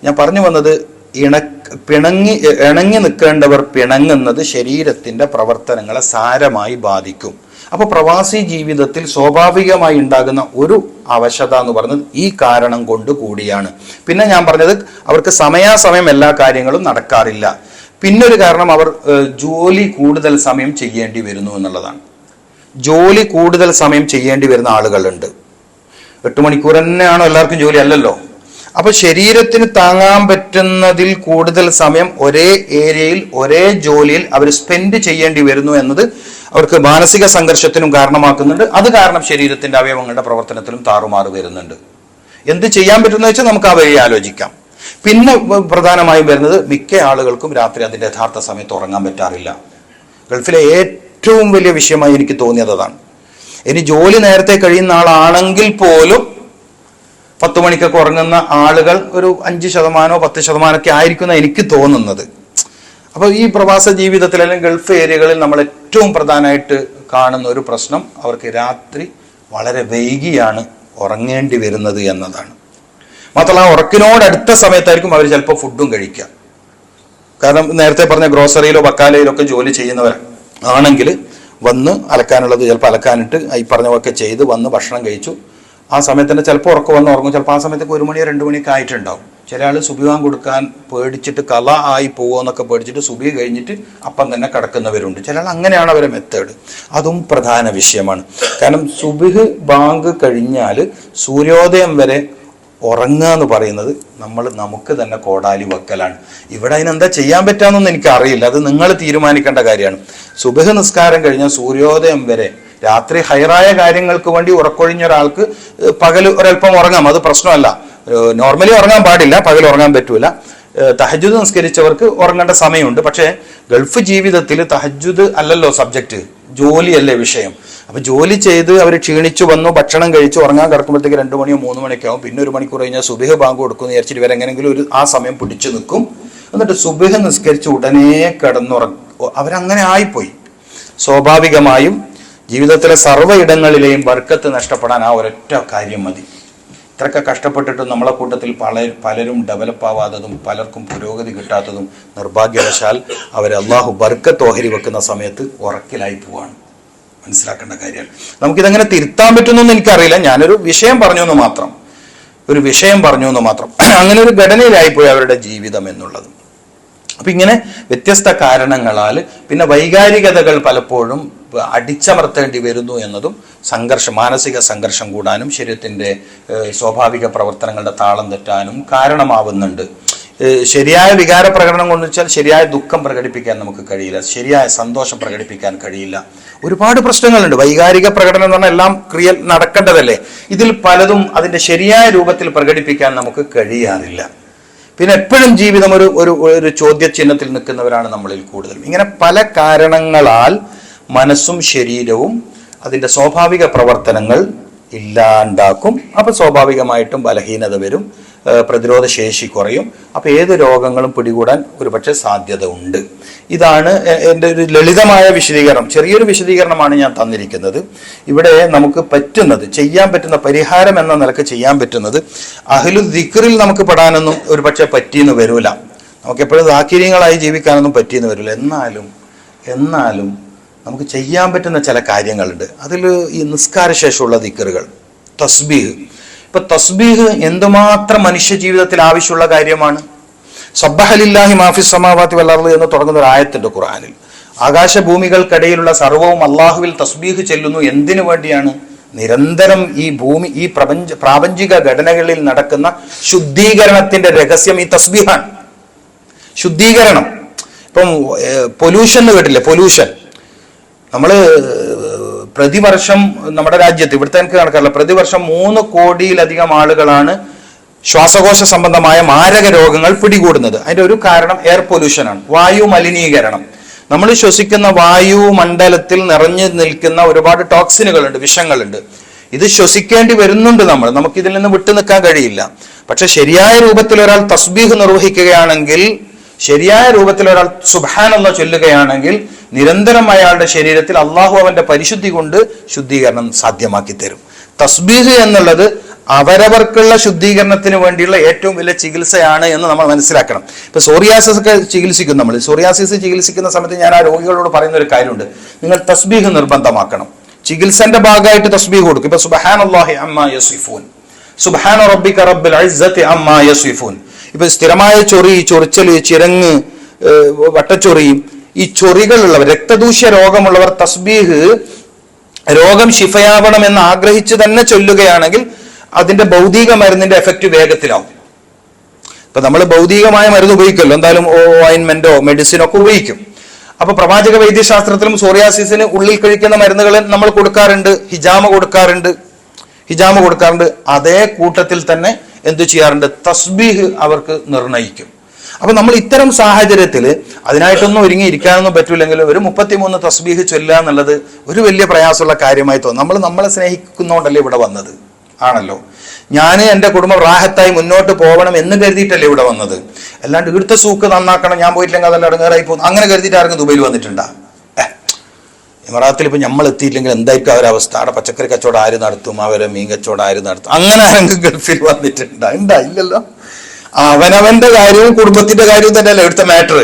ഞാൻ പറഞ്ഞു വന്നത് ഇണങ്ങി നിൽക്കേണ്ടവർ പിണങ്ങുന്നത് ശരീരത്തിന്റെ പ്രവർത്തനങ്ങളെ സാരമായി ബാധിക്കും. അപ്പോൾ പ്രവാസി ജീവിതത്തിൽ സ്വാഭാവികമായി ഉണ്ടാകുന്ന ഒരു അവശത എന്ന് പറയുന്നത് ഈ കാരണം കൊണ്ട് കൂടിയാണ്. പിന്നെ ഞാൻ പറഞ്ഞത് അവർക്ക് സമയാസമയം എല്ലാ കാര്യങ്ങളും നടക്കാറില്ല. പിന്നൊരു കാരണം അവർ ജോലി കൂടുതൽ സമയം ചെയ്യേണ്ടി വരുന്നു എന്നുള്ളതാണ്. ജോലി കൂടുതൽ സമയം ചെയ്യേണ്ടി വരുന്ന ആളുകളുണ്ട്. 8 മണിക്കൂർ തന്നെയാണോ എല്ലാവർക്കും ജോലി? അല്ലല്ലോ. അപ്പൊ ശരീരത്തിന് താങ്ങാൻ പറ്റുന്നതിൽ കൂടുതൽ സമയം ഒരേ ഏരിയയിൽ ഒരേ ജോലിയിൽ അവർ സ്പെൻഡ് ചെയ്യേണ്ടി വരുന്നു എന്നത് അവർക്ക് മാനസിക സംഘർഷത്തിനും കാരണമാക്കുന്നുണ്ട്. അത് കാരണം ശരീരത്തിന്റെ അവയവങ്ങളുടെ പ്രവർത്തനത്തിലും താറുമാറ് വരുന്നുണ്ട്. എന്ത് ചെയ്യാൻ പറ്റുന്ന വെച്ചാൽ നമുക്ക് ആ വഴി ആലോചിക്കാം. പിന്നെ പ്രധാനമായും വരുന്നത് മിക്ക ആളുകൾക്കും രാത്രി അതിന്റെ യഥാർത്ഥ സമയത്ത് ഉറങ്ങാൻ പറ്റാറില്ല. ഗൾഫിലെ ഏറ്റവും വലിയ വിഷയമായി എനിക്ക് തോന്നിയത് അതാണ്. ഇനി ജോലി നേരത്തെ കഴിയുന്ന ആളാണെങ്കിൽ പോലും 10 മണിക്കൊക്കെ ഉറങ്ങുന്ന ആളുകൾ ഒരു 5% 10% ആയിരിക്കുന്ന എനിക്ക് തോന്നുന്നത്. അപ്പോൾ ഈ പ്രവാസ ജീവിതത്തിൽ അല്ലെങ്കിൽ ഗൾഫ് ഏരിയകളിൽ നമ്മൾ ഏറ്റവും പ്രധാനമായിട്ട് കാണുന്ന ഒരു പ്രശ്നം അവർക്ക് രാത്രി വളരെ വൈകിയാണ് ഉറങ്ങേണ്ടി വരുന്നത് എന്നതാണ്. മാത്രമല്ല ഉറക്കിനോടടുത്ത സമയത്തായിരിക്കും അവർ ചിലപ്പോൾ ഫുഡും കഴിക്കുക. കാരണം നേരത്തെ പറഞ്ഞ ഗ്രോസറിയിലോ ബക്കാലയിലോ ഒക്കെ ജോലി ചെയ്യുന്നവരാണെങ്കിൽ വന്ന് അലക്കാനുള്ളത് ചിലപ്പോൾ അലക്കാനിട്ട് ഈ പറഞ്ഞതൊക്കെ ചെയ്ത് വന്ന് ഭക്ഷണം കഴിച്ചു. ആ സമയത്ത് തന്നെ ചിലപ്പോൾ ഉറക്കം വന്ന് ഉറങ്ങും. ചിലപ്പോൾ ആ സമയത്തൊക്കെ 1 മണിയോ 2 മണിയൊക്കെ ആയിട്ടുണ്ടാവും. ചില ആൾ സുബിവാൻ കൊടുക്കാൻ പേടിച്ചിട്ട് കല ആയി പോവുമെന്നൊക്കെ പേടിച്ചിട്ട് സുബി കഴിഞ്ഞിട്ട് അപ്പം തന്നെ കിടക്കുന്നവരുണ്ട്. ചില ആൾ അങ്ങനെയാണ് അവരെ മെത്തേഡ്. അതും പ്രധാന വിഷയമാണ്. കാരണം സുബിഹ് ബാങ്ക് കഴിഞ്ഞാൽ സൂര്യോദയം വരെ ഉറങ്ങുക എന്ന് പറയുന്നത് നമുക്ക് തന്നെ കോടാലി വെക്കലാണ്. ഇവിടെ അതിനെന്താ ചെയ്യാൻ പറ്റാമെന്നൊന്നും എനിക്കറിയില്ല. അത് നിങ്ങൾ തീരുമാനിക്കേണ്ട കാര്യമാണ്. സുബഹ് നിസ്കാരം കഴിഞ്ഞാൽ സൂര്യോദയം വരെ രാത്രി ഹൈറായ കാര്യങ്ങൾക്ക് വേണ്ടി ഉറക്കൊഴിഞ്ഞ ഒരാൾക്ക് പകൽ ഒരല്പം ഉറങ്ങാം, അത് പ്രശ്നമല്ല. നോർമലി ഉറങ്ങാൻ പാടില്ല, പകൽ ഉറങ്ങാൻ പറ്റൂല. തഹജ്ജുദ് നിസ്കരിച്ചവർക്ക് ഉറങ്ങേണ്ട സമയമുണ്ട്. പക്ഷേ ഗൾഫ് ജീവിതത്തിൽ തഹജ്ജുദ് അല്ലല്ലോ സബ്ജക്റ്റ്, ജോലിയല്ലേ വിഷയം. അപ്പൊ ജോലി ചെയ്ത് അവർ ക്ഷീണിച്ചു വന്നു, ഭക്ഷണം കഴിച്ചു, ഉറങ്ങാൻ കിടക്കുമ്പോഴത്തേക്ക് 2 മണിയോ 3 മണിയൊക്കെ ആവും. പിന്നെ 1 മണിക്കൂർ കഴിഞ്ഞാൽ സുബിഹ് ബാങ്ക് കൊടുക്കും എന്ന് വിചാരിച്ചിട്ട് ഇവരെങ്ങനെങ്കിലും ആ സമയം പിടിച്ചു നിൽക്കും. എന്നിട്ട് സുബിഹ് നിസ്കരിച്ച് ഉടനെ കിടന്നുറങ്ങും. അവരങ്ങനെ ആയിപ്പോയി. സ്വാഭാവികമായും ജീവിതത്തിലെ സർവ്വ ഇടങ്ങളിലെയും ബർക്കത്ത് നഷ്ടപ്പെടാൻ ആ ഒരൊറ്റ കാര്യം മതി. ഇത്രയൊക്കെ കഷ്ടപ്പെട്ടിട്ടും നമ്മളെ കൂട്ടത്തിൽ പലരും ഡെവലപ്പ് ആവാത്തതും പലർക്കും പുരോഗതി കിട്ടാത്തതും നിർഭാഗ്യവശാൽ അവർ അള്ളാഹു ബർക്കത്ത് ഓഹരി വെക്കുന്ന സമയത്ത് ഉറക്കിലായി പോവാണ്. മനസ്സിലാക്കേണ്ട കാര്യമാണ്. നമുക്കിതെങ്ങനെ തിരുത്താൻ പറ്റുമെന്നൊന്നും എനിക്കറിയില്ല. ഞാനൊരു വിഷയം പറഞ്ഞു എന്ന് മാത്രം, അങ്ങനെ ഒരു ഘടനയിലായിപ്പോയി അവരുടെ ജീവിതം എന്നുള്ളത്. അപ്പൊ ഇങ്ങനെ വ്യത്യസ്ത കാരണങ്ങളാൽ പിന്നെ വൈകാരികതകൾ പലപ്പോഴും അടിച്ചമർത്തേണ്ടി വരുന്നു എന്നതും മാനസിക സംഘർഷം കൂടാനും ശരീരത്തിന്റെ സ്വാഭാവിക പ്രവർത്തനങ്ങളുടെ താളം തെറ്റാനും കാരണമാവുന്നുണ്ട്. ശരിയായ വികാര പ്രകടനം കൊണ്ട് വെച്ചാൽ ശരിയായ ദുഃഖം പ്രകടിപ്പിക്കാൻ നമുക്ക് കഴിയില്ല, ശരിയായ സന്തോഷം പ്രകടിപ്പിക്കാൻ കഴിയില്ല. ഒരുപാട് പ്രശ്നങ്ങളുണ്ട്. വൈകാരിക പ്രകടനം എന്ന് പറഞ്ഞാൽ എല്ലാം നടക്കേണ്ടതല്ലേ. ഇതിൽ പലതും അതിന്റെ ശരിയായ രൂപത്തിൽ പ്രകടിപ്പിക്കാൻ നമുക്ക് കഴിയാറില്ല. പിന്നെ എപ്പോഴും ജീവിതം ഒരു ചോദ്യചിഹ്നത്തിൽ നിൽക്കുന്നവരാണ് നമ്മളിൽ കൂടുതലും. ഇങ്ങനെ പല കാരണങ്ങളാൽ മനസ്സും ശരീരവും അതിൻ്റെ സ്വാഭാവിക പ്രവർത്തനങ്ങൾ ഇല്ലാണ്ടാക്കും. അപ്പൊ സ്വാഭാവികമായിട്ടും ബലഹീനത വരും, പ്രതിരോധ ശേഷി കുറയും. അപ്പൊ ഏത് രോഗങ്ങളും പിടികൂടാൻ ഒരുപക്ഷെ സാധ്യത ഉണ്ട്. ഇതാണ് എൻ്റെ ഒരു ലളിതമായ വിശദീകരണം, ചെറിയൊരു വിശദീകരണമാണ് ഞാൻ തന്നിരിക്കുന്നത്. ഇവിടെ നമുക്ക് ചെയ്യാൻ പറ്റുന്ന പരിഹാരം എന്ന നിലക്ക് ചെയ്യാൻ പറ്റുന്നത് അഹ്ലു ദിക്റിൽ നമുക്ക് പെടാനൊന്നും ഒരുപക്ഷെ പറ്റിയെന്ന് വരൂല. നമുക്ക് എപ്പോഴും ദാക്കിര്യങ്ങളായി ജീവിക്കാനൊന്നും പറ്റിയെന്ന് വരില്ല. എന്നാലും നമുക്ക് ചെയ്യാൻ പറ്റുന്ന ചില കാര്യങ്ങളുണ്ട്. അതിൽ ഈ നിസ്കാര ശേഷമുള്ള ദിക്റുകൾ, തസ്ബീഹ്. ഇപ്പൊ തസ്ബീഹ് എന്തുമാത്രം മനുഷ്യ ജീവിതത്തിൽ ആവശ്യമുള്ള കാര്യമാണ്. സബ്ബഹ ലില്ലാഹി മാഫിസ് സമാവാതി വൽ അർളി എന്ന് തുടങ്ങുന്ന ഒരു ആയത്തുണ്ട് ഖുർആനിൽ. ആകാശഭൂമികൾക്കിടയിലുള്ള സർവ്വവും അള്ളാഹുവിൽ തസ്ബീഹ് ചെല്ലുന്നു. എന്തിനു വേണ്ടിയാണ്? നിരന്തരം ഈ പ്രാപഞ്ചിക ഘടനകളിൽ നടക്കുന്ന ശുദ്ധീകരണത്തിന്റെ രഹസ്യം ഈ തസ്ബീഹാണ്. ശുദ്ധീകരണം. ഇപ്പം പൊല്യൂഷൻ കേട്ടില്ലേ? പൊല്യൂഷൻ നമ്മൾ പ്രതിവർഷം നമ്മുടെ രാജ്യത്ത്, ഇവിടുത്തെ എനിക്ക് കണക്കല്ല, പ്രതിവർഷം 3 കോടിയിലധികം ആളുകളാണ് ശ്വാസകോശ സംബന്ധമായ മാരക രോഗങ്ങൾ പിടികൂടുന്നത്. അതിന്റെ ഒരു കാരണം എയർ പൊല്യൂഷനാണ്, വായു മലിനീകരണം. നമ്മൾ ശ്വസിക്കുന്ന വായുമണ്ഡലത്തിൽ നിറഞ്ഞു നിൽക്കുന്ന ഒരുപാട് ടോക്സിനുകളുണ്ട്, വിഷങ്ങളുണ്ട്. ഇത് ശ്വസിക്കേണ്ടി വരുന്നുണ്ട്. നമുക്കിതിൽ നിന്ന് വിട്ടു നിൽക്കാൻ കഴിയില്ല. പക്ഷെ ശരിയായ രൂപത്തിൽ ഒരാൾ തസ്ബീഹ് നിർവഹിക്കുകയാണെങ്കിൽ, ശരിയായ രൂപത്തിൽ ഒരാൾ സുബ്ഹാനല്ലാഹ് ചൊല്ലുകയാണെങ്കിൽ നിരന്തരം അയാളുടെ ശരീരത്തിൽ അള്ളാഹു അവന്റെ പരിശുദ്ധി കൊണ്ട് ശുദ്ധീകരണം സാധ്യമാക്കി തരും. തസ്ബീഹ് എന്നുള്ളത് അവരവർക്കുള്ള ശുദ്ധീകരണത്തിന് വേണ്ടിയുള്ള ഏറ്റവും വലിയ ചികിത്സയാണ് എന്ന് നമ്മൾ മനസ്സിലാക്കണം. ഇപ്പൊ സോറിയാസിസ് ഒക്കെ ചികിത്സിക്കും. നമ്മൾ സോറിയാസിസ് ചികിത്സിക്കുന്ന സമയത്ത് ഞാൻ ആ രോഗികളോട് പറയുന്ന ഒരു കാര്യമുണ്ട്, നിങ്ങൾ തസ്ബീഹ് നിർബന്ധമാക്കണം. ചികിത്സന്റെ ഭാഗമായിട്ട് തസ്ബീഹ് കൊടുക്കും. ഇപ്പൊ സുബ്ഹാനല്ലാഹി അമ്മാ യസിഫൂൻ, സുബ്ഹാന റബ്ബിക റബ്ബിൽ ഇസ്സത്തി അമ്മാ യസിഫൂൻ. ഇപ്പൊ സ്ഥിരമായ ചൊറി, ചൊറിച്ചല്, ചിരങ്ങ്, വട്ടച്ചൊറി, ഈ ചൊറികളുള്ളവർ, രക്തദൂഷ്യ രോഗമുള്ളവർ തസ്ബീഹ് രോഗം ശിഫയാവണം എന്ന് ആഗ്രഹിച്ച് തന്നെ ചൊല്ലുകയാണെങ്കിൽ അതിന്റെ ഭൗതിക മരുന്നിന്റെ എഫക്റ്റ് വേഗത്തിലാവും. ഇപ്പൊ നമ്മൾ ഭൗതികമായ മരുന്ന് ഉപയോഗിക്കുമല്ലോ, എന്തായാലും ഓയിൻമെന്റോ മെഡിസിനോ ഒക്കെ ഉപയോഗിക്കും. അപ്പൊ പ്രവാചക വൈദ്യശാസ്ത്രത്തിലും സോറിയാസിസിന് ഉള്ളിൽ കഴിക്കുന്ന മരുന്നുകൾ നമ്മൾ കൊടുക്കാറുണ്ട്, ഹിജാമ കൊടുക്കാറുണ്ട്. അതേ കൂട്ടത്തിൽ തന്നെ എന്തു ചെയ്യാറുണ്ട്, തസ്ബീഹ് അവർക്ക് നിർണയിക്കും. അപ്പൊ നമ്മൾ ഇത്തരം സാഹചര്യത്തിൽ അതിനായിട്ടൊന്നും ഒരുങ്ങിയിരിക്കാനൊന്നും പറ്റൂലെങ്കിൽ ഒരു 33 തസ്ബീഹ് ചൊല്ലുക എന്നുള്ളത് ഒരു വലിയ പ്രയാസമുള്ള കാര്യമായി തോന്നും. നമ്മളെ സ്നേഹിക്കുന്നോണ്ടല്ലേ ഇവിടെ വന്നത്, ആണല്ലോ. ഞാൻ എൻ്റെ കുടുംബം റാഹത്തായി മുന്നോട്ട് പോകണം എന്ന് കരുതിയിട്ടല്ലേ ഇവിടെ വന്നത്. അല്ലാണ്ട് ഇവിടുത്തെ സൂക്ക് നന്നാക്കണം, ഞാൻ പോയിട്ടില്ലെങ്കിൽ അതെല്ലാം ഇടങ്ങേറായി പോകും, അങ്ങനെ കരുതിയിട്ട് ആർക്കും ദുബൈയിൽ വന്നിട്ടുണ്ടാ? ഇമറാത്തിൽ ഇപ്പൊ നമ്മൾ എത്തിയില്ലെങ്കിൽ എന്തായിരിക്കും അവരവസ്ഥ? അവിടെ പച്ചക്കറി കച്ചവടം ആര് നടത്തും, അവരെ മീൻ കച്ചവടം ആര് നടത്തും? അങ്ങനെ ആരെങ്കിലും ഗൾഫിൽ വന്നിട്ടുണ്ടാ? ഇല്ലല്ലോ. അവനവന്റെ കാര്യവും കുടുംബത്തിന്റെ കാര്യവും തന്നെയല്ലേ ഇവിടുത്തെ മാറ്റർ,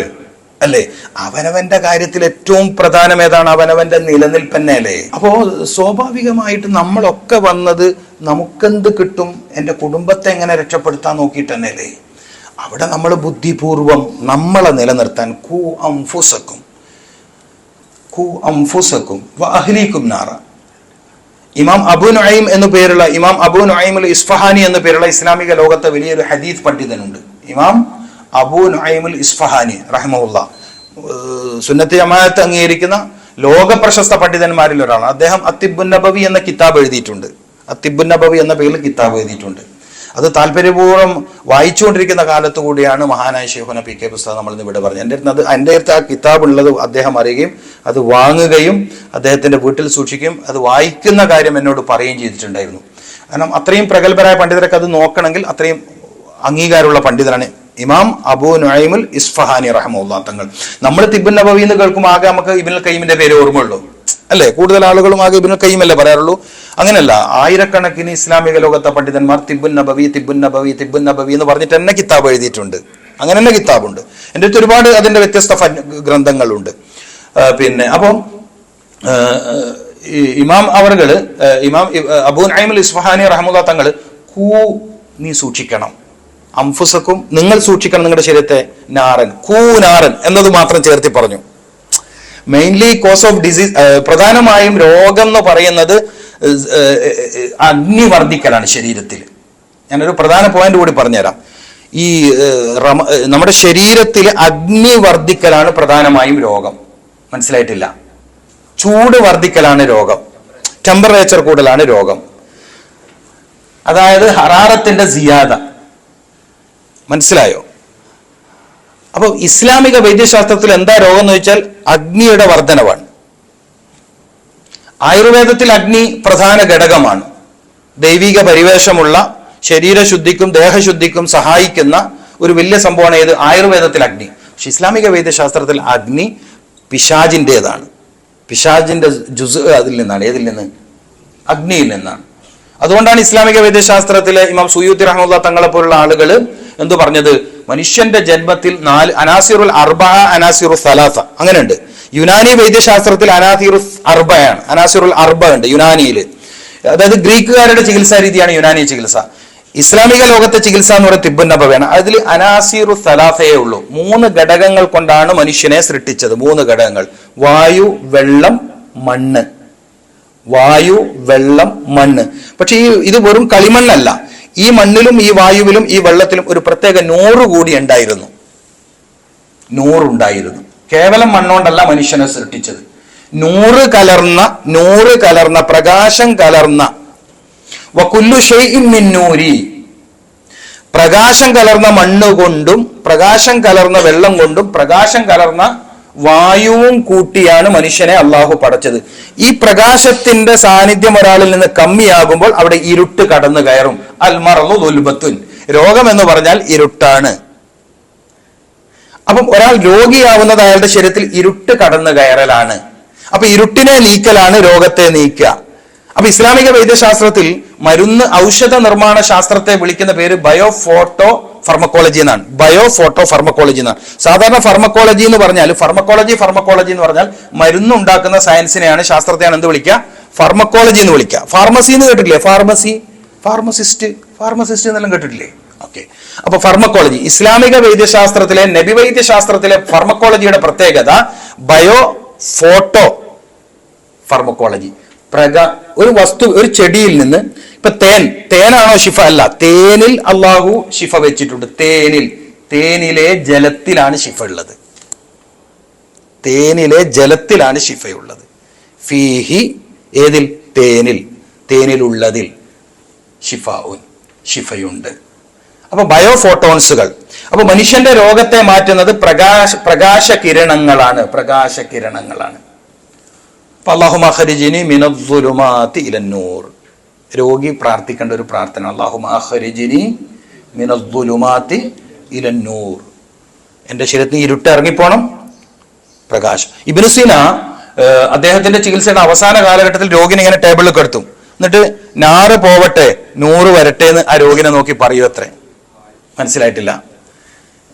അല്ലേ? അവനവന്റെ കാര്യത്തിൽ ഏറ്റവും പ്രധാനം ഏതാണ്? അവനവന്റെ നിലനിൽപ്പ് തന്നെയല്ലേ? അപ്പോ സ്വാഭാവികമായിട്ട് നമ്മളൊക്കെ വന്നത് നമുക്കെന്ത് കിട്ടും, എൻ്റെ കുടുംബത്തെ എങ്ങനെ രക്ഷപ്പെടുത്താൻ നോക്കിയിട്ട് തന്നെയല്ലേ. അവിടെ നമ്മൾ ബുദ്ധിപൂർവം നമ്മളെ നിലനിർത്താൻ കൂ അംഫുസക്കും വഅഹ്ലീകും നാറ. ഇമാം അബൂ നുഐം എന്നു പേരുള്ള ഇമാം അബൂ നുഐം അൽ ഇസ്ഫഹാനി എന്നു പേരുള്ള ഇസ്ലാമിക ലോകത്തെ വലിയൊരു ഹദീസ് പണ്ഡിതനുണ്ട്. ഇമാം അബൂ നുഐം അൽ ഇസ്ഫഹാനി റഹിമഹുല്ലാ, സുന്നത്ത് ജമാഅത്ത് അംഗീകരിക്കുന്ന ലോക പ്രശസ്ത പണ്ഡിതന്മാരിൽ ഒരാളാണ്. അദ്ദേഹം അത്തിബുൻ നബവി എന്ന കിതാബ് എഴുതിയിട്ടുണ്ട്. അത്തിബുൻ നബവി എന്ന പേരിൽ കിതാബ് എഴുതിയിട്ടുണ്ട്. അത് താല്പര്യപൂർവ്വം വായിച്ചുകൊണ്ടിരിക്കുന്ന കാലത്ത് കൂടിയാണ് മഹാനായ ശൈഖുന PK ഉസ്താദ് നമ്മളിന്ന് ഇവിടെ പറഞ്ഞത്. എൻ്റെ അടുത്ത് ആ കിതാബ് ഉള്ളത് അദ്ദേഹം അറിയുകയും അത് വാങ്ങുകയും അദ്ദേഹത്തിന്റെ വീട്ടിൽ സൂക്ഷിക്കുകയും അത് വായിക്കുന്ന കാര്യം എന്നോട് പറയുകയും ചെയ്തിട്ടുണ്ടായിരുന്നു. കാരണം അത്രയും പ്രഗത്ഭരായ പണ്ഡിതരൊക്കെ അത് നോക്കണമെങ്കിൽ അത്രയും അംഗീകാരമുള്ള പണ്ഡിതനാണ് ഇമാം അബൂ നുഐം അൽ ഇസ്ഫഹാനി റഹ്മത്തുള്ളാഹി തങ്ങൾ. നമ്മൾ തിബ്ബുൻ നബവി എന്ന് കേൾക്കുമ്പോൾ ആകെ നമുക്ക് ഇബ്നുൽ ഖയ്യിമിന്റെ പേര് ഓർമ്മയുള്ളൂ, അല്ലേ? കൂടുതൽ ആളുകളും ആകെ ഇബ്നുൽ ഖയ്യിം അല്ലേ പറയാറുള്ളൂ. അങ്ങനെയല്ല, ആയിരക്കണക്കിന് ഇസ്ലാമിക ലോകത്തെ പണ്ഡിതന്മാർ തിബ്ബുൻ നബവി എന്ന് പറഞ്ഞിട്ട് തന്നെ കിതാബ് എഴുതിയിട്ടുണ്ട്. അങ്ങനെ തന്നെ കിതാബുണ്ട്. എൻ്റെ അടുത്ത് ഒരുപാട് അതിന്റെ വ്യത്യസ്ത ഗ്രന്ഥങ്ങളുണ്ട്. പിന്നെ അപ്പം ഇമാം അവർകള്, ഇമാം അബൂ നുഐം അൽ ഇസ്ഫഹാനി റഹ്മത്തുള്ളാഹി തങ്ങൾ, നീ സൂക്ഷിക്കണം, അംഫുസക്കും, നിങ്ങൾ സൂക്ഷിക്കണം നിങ്ങളുടെ ശരീരത്തെ, നാറൻ എന്നത് മാത്രം ചേർത്തി പറഞ്ഞു. മെയിൻലി കോസ് ഓഫ് ഡിസീസ്, പ്രധാനമായും രോഗം എന്ന് പറയുന്നത് അഗ്നി വർദ്ധിക്കലാണ് ശരീരത്തിൽ. ഞാനൊരു പ്രധാന പോയിന്റ് കൂടി പറഞ്ഞുതരാം. ഈ നമ്മുടെ ശരീരത്തിൽ അഗ്നി വർദ്ധിക്കലാണ് പ്രധാനമായും രോഗം. മനസ്സിലായിട്ടില്ല? ചൂട് വർദ്ധിക്കലാണ് രോഗം, ടെമ്പറേച്ചർ കൂടുതലാണ് രോഗം. അതായത് ഹറാറത്തിന്റെ സിയാദ. മനസ്സിലായോ? അപ്പൊ ഇസ്ലാമിക വൈദ്യശാസ്ത്രത്തിൽ എന്താ രോഗം എന്ന് വെച്ചാൽ അഗ്നിയുടെ വർധനവാണ്. ആയുർവേദത്തിൽ അഗ്നി പ്രധാന ഘടകമാണ്. ദൈവിക പരിവേഷമുള്ള ശരീരശുദ്ധിക്കും ദേഹശുദ്ധിക്കും സഹായിക്കുന്ന ഒരു വലിയ സംഭവമാണ് ഏത്? ആയുർവേദത്തിൽ അഗ്നി. പക്ഷെ ഇസ്ലാമിക വൈദ്യശാസ്ത്രത്തിൽ അഗ്നി പിശാചിൻ്റെതാണ്. പിശാചിന്റെ ജുസ് അതിൽ നിന്നാണ്. ഏതിൽ നിന്ന്? അഗ്നിയിൽ നിന്നാണ്. അതുകൊണ്ടാണ് ഇസ്ലാമിക വൈദ്യശാസ്ത്രത്തിലെ ഇമാം സുയൂത്തി റഹ്മത്തുള്ളാഹി തങ്ങളെ പോലുള്ള ആളുകൾ എന്തു പറഞ്ഞത്? മനുഷ്യന്റെ ജന്മത്തിൽ 4 അനാസിറുൽ അർബഅ, അനാസിറു സലാസ അങ്ങനെയുണ്ട്. യുനാനി വൈദ്യശാസ്ത്രത്തിൽ അനാസിറുൽ അർബ ഉണ്ട് യുനാനിയിൽ. അതായത് ഗ്രീക്കുകാരുടെ ചികിത്സാ രീതിയാണ് യുനാനി ചികിത്സ. ഇസ്ലാമിക ലോകത്തെ ചികിത്സ എന്ന് പറയുന്നത് തിബ്ബുൻ നബവിയാണ്. അതിൽ അനാസിറു സലാസയേ ഉള്ളൂ. 3 ഘടകങ്ങൾ കൊണ്ടാണ് മനുഷ്യനെ സൃഷ്ടിച്ചത്. 3 ഘടകങ്ങൾ: വായു, വെള്ളം, മണ്ണ്. വായു, വെള്ളം, മണ്ണ്. പക്ഷെ ഇത് വെറും കളിമണ്ണല്ല. ഈ മണ്ണിലും ഈ വായുവിലും ഈ വെള്ളത്തിലും ഒരു പ്രത്യേക നൂറ് കൂടി ഉണ്ടായിരുന്നു. നൂറുണ്ടായിരുന്നു. കേവലം മണ്ണുകൊണ്ടല്ല മനുഷ്യനെ സൃഷ്ടിച്ചത്. നൂറ് കലർന്ന പ്രകാശം കലർന്ന വകുല്ലു ഷൈഇൻ മിൻ നൂരി, പ്രകാശം കലർന്ന മണ്ണ് കൊണ്ടും പ്രകാശം കലർന്ന വെള്ളം കൊണ്ടും പ്രകാശം കലർന്ന വായുവും കൂട്ടിയാണ് മനുഷ്യനെ അള്ളാഹു പടച്ചത്. ഈ പ്രകാശത്തിന്റെ സാന്നിധ്യം ഒരാളിൽ നിന്ന് കമ്മിയാകുമ്പോൾ അവിടെ ഇരുട്ട് കടന്നു കയറും. അൽ മറളു ദുൽബത്തുൻ, രോഗം എന്ന് പറഞ്ഞാൽ ഇരുട്ടാണ്. അപ്പം ഒരാൾ രോഗിയാവുന്നത് അയാളുടെ ശരീരത്തിൽ ഇരുട്ട് കടന്നു കയറലാണ്. അപ്പൊ ഇരുട്ടിനെ നീക്കലാണ് രോഗത്തെ നീക്കുക. അപ്പൊ ഇസ്ലാമിക വൈദ്യശാസ്ത്രത്തിൽ മരുന്ന് ഔഷധ നിർമ്മാണ ശാസ്ത്രത്തെ വിളിക്കുന്ന പേര് ബയോഫോട്ടോ ഫാർമക്കോളജി എന്നാണ്. ബയോഫോട്ടോ ഫാർമക്കോളജി എന്നാണ്. സാധാരണ ഫാർമക്കോളജി എന്ന് പറഞ്ഞാൽ ഫാർമക്കോളജി എന്ന് പറഞ്ഞാൽ മരുന്നുണ്ടാക്കുന്ന സയൻസിനെയാണ്, ശാസ്ത്രത്തെയാണ് എന്ത് വിളിക്കുക? ഫാർമക്കോളജി എന്ന് വിളിക്കുക. ഫാർമസി എന്ന് കേട്ടിട്ടില്ലേ? ഫാർമസിസ്റ്റ് എന്നെല്ലാം കേട്ടിട്ടില്ലേ? ഓക്കെ. അപ്പൊ ഫാർമക്കോളജി ഇസ്ലാമിക വൈദ്യശാസ്ത്രത്തിലെ നബി വൈദ്യശാസ്ത്രത്തിലെ ഫാർമക്കോളജിയുടെ പ്രത്യേകത ബയോഫോട്ടോ ഫാർമക്കോളജി. ഒരു വസ്തു, ഒരു ചെടിയിൽ നിന്ന്, ഇപ്പൊ തേനാണോ ശിഫ? അല്ല, തേനിൽ അള്ളാഹു ശിഫ വെച്ചിട്ടുണ്ട്. തേനിലെ ജലത്തിലാണ് ശിഫ ഉള്ളത്. തേനിലെ ജലത്തിലാണ് ശിഫയുള്ളത്. ഫീഹി, ഏതിൽ? തേനിലുള്ളതിൽ ശിഫയുണ്ട്. അപ്പൊ ബയോഫോട്ടോൺസുകൾ. അപ്പൊ മനുഷ്യന്റെ രോഗത്തെ മാറ്റുന്നത് പ്രകാശകിരണങ്ങളാണ്. അല്ലാഹുമ്മ അഖ്രിജ്നി മിനദ്ദുലുമാതി ഇലന്നൂർ. രോഗി പ്രാർത്ഥിക്കേണ്ട ഒരു പ്രാർത്ഥന, അല്ലാഹുമ്മ അഖ്രിജ്നി മിനദ്ദുലുമാതി ഇലന്നൂർ. എൻ്റെ ശരീരത്തിൽ ഇരുട്ട് ഇറങ്ങിപ്പോണം, പ്രകാശം. ഇബ്നു സീന അദ്ദേഹത്തിന്റെ ചികിത്സയുടെ അവസാന കാലഘട്ടത്തിൽ രോഗിനെ ഇങ്ങനെ ടേബിളിൽ കിടത്തും. എന്നിട്ട് നാറ് പോവട്ടെ നൂറ് വരട്ടെ എന്ന് ആ രോഗിനെ നോക്കി പറയൂ. അത്രേ. മനസ്സിലായിട്ടില്ല?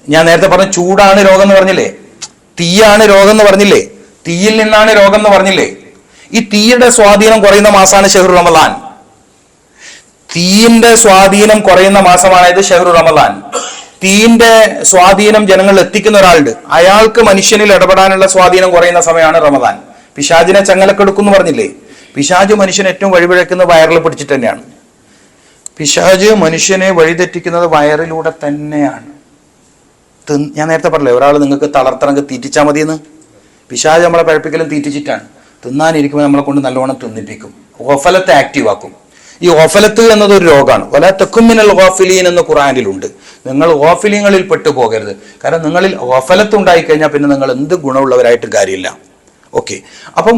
ഞാൻ നേരത്തെ പറഞ്ഞ ചൂടാണ് രോഗം എന്ന് പറഞ്ഞില്ലേ? തീയാണ് രോഗം എന്ന് പറഞ്ഞില്ലേ? തീയിൽ നിന്നാണ് രോഗം എന്ന് പറഞ്ഞില്ലേ? ഈ തീയുടെ സ്വാധീനം കുറയുന്ന മാസമാണ് ഷഹ്റു റമളാൻ. തീയിന്റെ സ്വാധീനം കുറയുന്ന മാസമാണ് ഇത് ഷഹ്റു റമളാൻ. തീയിന്റെ സ്വാധീനം ജനങ്ങൾ എത്തിക്കുന്ന ഒരാളുണ്ട്, അയാൾക്ക് മനുഷ്യനിൽ ഇടപെടാനുള്ള സ്വാധീനം കുറയുന്ന സമയമാണ് റമളാൻ. പിശാചിനെ ചങ്ങലക്കെടുക്കുന്നു പറഞ്ഞില്ലേ? പിശാജ് മനുഷ്യനെ ഏറ്റവും വഴിപിഴക്കുന്ന വയറിൽ പിടിച്ചിട്ട് തന്നെയാണ്. പിശാജ് മനുഷ്യനെ വഴിതെറ്റിക്കുന്നത് വയറിലൂടെ തന്നെയാണ്. ഞാൻ നേരത്തെ പറഞ്ഞില്ലേ, ഒരാൾ നിങ്ങൾക്ക് തളർത്തണമെങ്കിൽ തീറ്റിച്ചാൽ മതിയെന്ന്. പിശാജ് നമ്മളെ പഴപ്പിക്കലും തീറ്റിച്ചിട്ടാണ്. തിന്നാനിരിക്കുമ്പോൾ നമ്മളെ കൊണ്ട് നല്ലോണം തിന്നിപ്പിക്കും, ഗഫലത്തെ ആക്റ്റീവ് ആക്കും. ഈ ഗഫലത്ത് എന്നത് ഒരു രോഗമാണ്. വലാ തകും മിനൽ ഗാഫിലീൻ എന്ന് ഖുർആനിലുണ്ട്. നിങ്ങൾ ഗാഫിലീങ്ങളിൽ പെട്ടു പോകരുത്. കാരണം നിങ്ങളിൽ ഗഫലത്ത് ഉണ്ടായിക്കഴിഞ്ഞാൽ പിന്നെ നിങ്ങൾ എന്ത് ഗുണമുള്ളവരായിട്ട് കാര്യമില്ല. ഓക്കെ. അപ്പം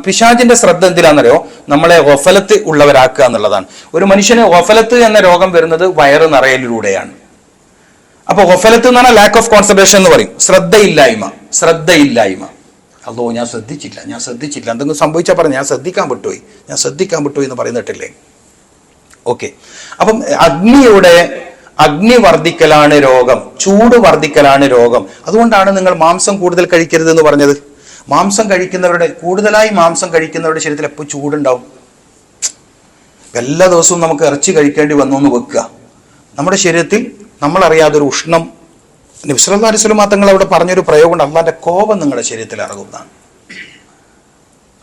പിശാചിന്റെ ശ്രദ്ധ എന്തിനാണെന്നറിയോ? നമ്മളെ ഗഫലത്ത് ഉള്ളവരാക്കുക എന്നുള്ളതാണ്. ഒരു മനുഷ്യന് ഗഫലത്ത് എന്ന രോഗം വരുന്നത് വയറ് നിറയലിലൂടെയാണ്. അപ്പൊ ഗഫലത്ത് എന്ന് പറഞ്ഞാൽ ലാക്ക് ഓഫ് കോൺസെൻട്രേഷൻ എന്ന് പറയും. ശ്രദ്ധയില്ലായ്മ. അല്ലോ ഞാൻ ശ്രദ്ധിച്ചില്ല എന്തെങ്കിലും സംഭവിച്ചാൽ പറഞ്ഞു ഞാൻ ശ്രദ്ധിക്കാൻ വിട്ടുപോയി എന്ന് പറയുന്നിട്ടില്ലേ? ഓക്കെ. അപ്പം അഗ്നി വർദ്ധിക്കലാണ് രോഗം, ചൂട് വർദ്ധിക്കലാണ് രോഗം. അതുകൊണ്ടാണ് നിങ്ങൾ മാംസം കൂടുതൽ കഴിക്കരുത് എന്ന് പറഞ്ഞത്. കൂടുതലായി മാംസം കഴിക്കുന്നവരുടെ ശരീരത്തിൽ എപ്പോൾ ചൂടുണ്ടാവും. എല്ലാ ദിവസവും നമുക്ക് ഇറച്ചി കഴിക്കേണ്ടി വന്നു എന്ന് വെക്കുക. നമ്മുടെ ശരീരത്തിൽ നമ്മളറിയാതൊരു ഉഷ്ണം, നബി സല്ലല്ലാഹു അലൈഹി വസല്ലം തങ്ങൾ അവിടെ പറഞ്ഞൊരു പ്രയോഗം, അള്ളാന്റെ കോപം നിങ്ങളുടെ ശരീരത്തിൽ ഇറങ്ങുന്നതാണ്.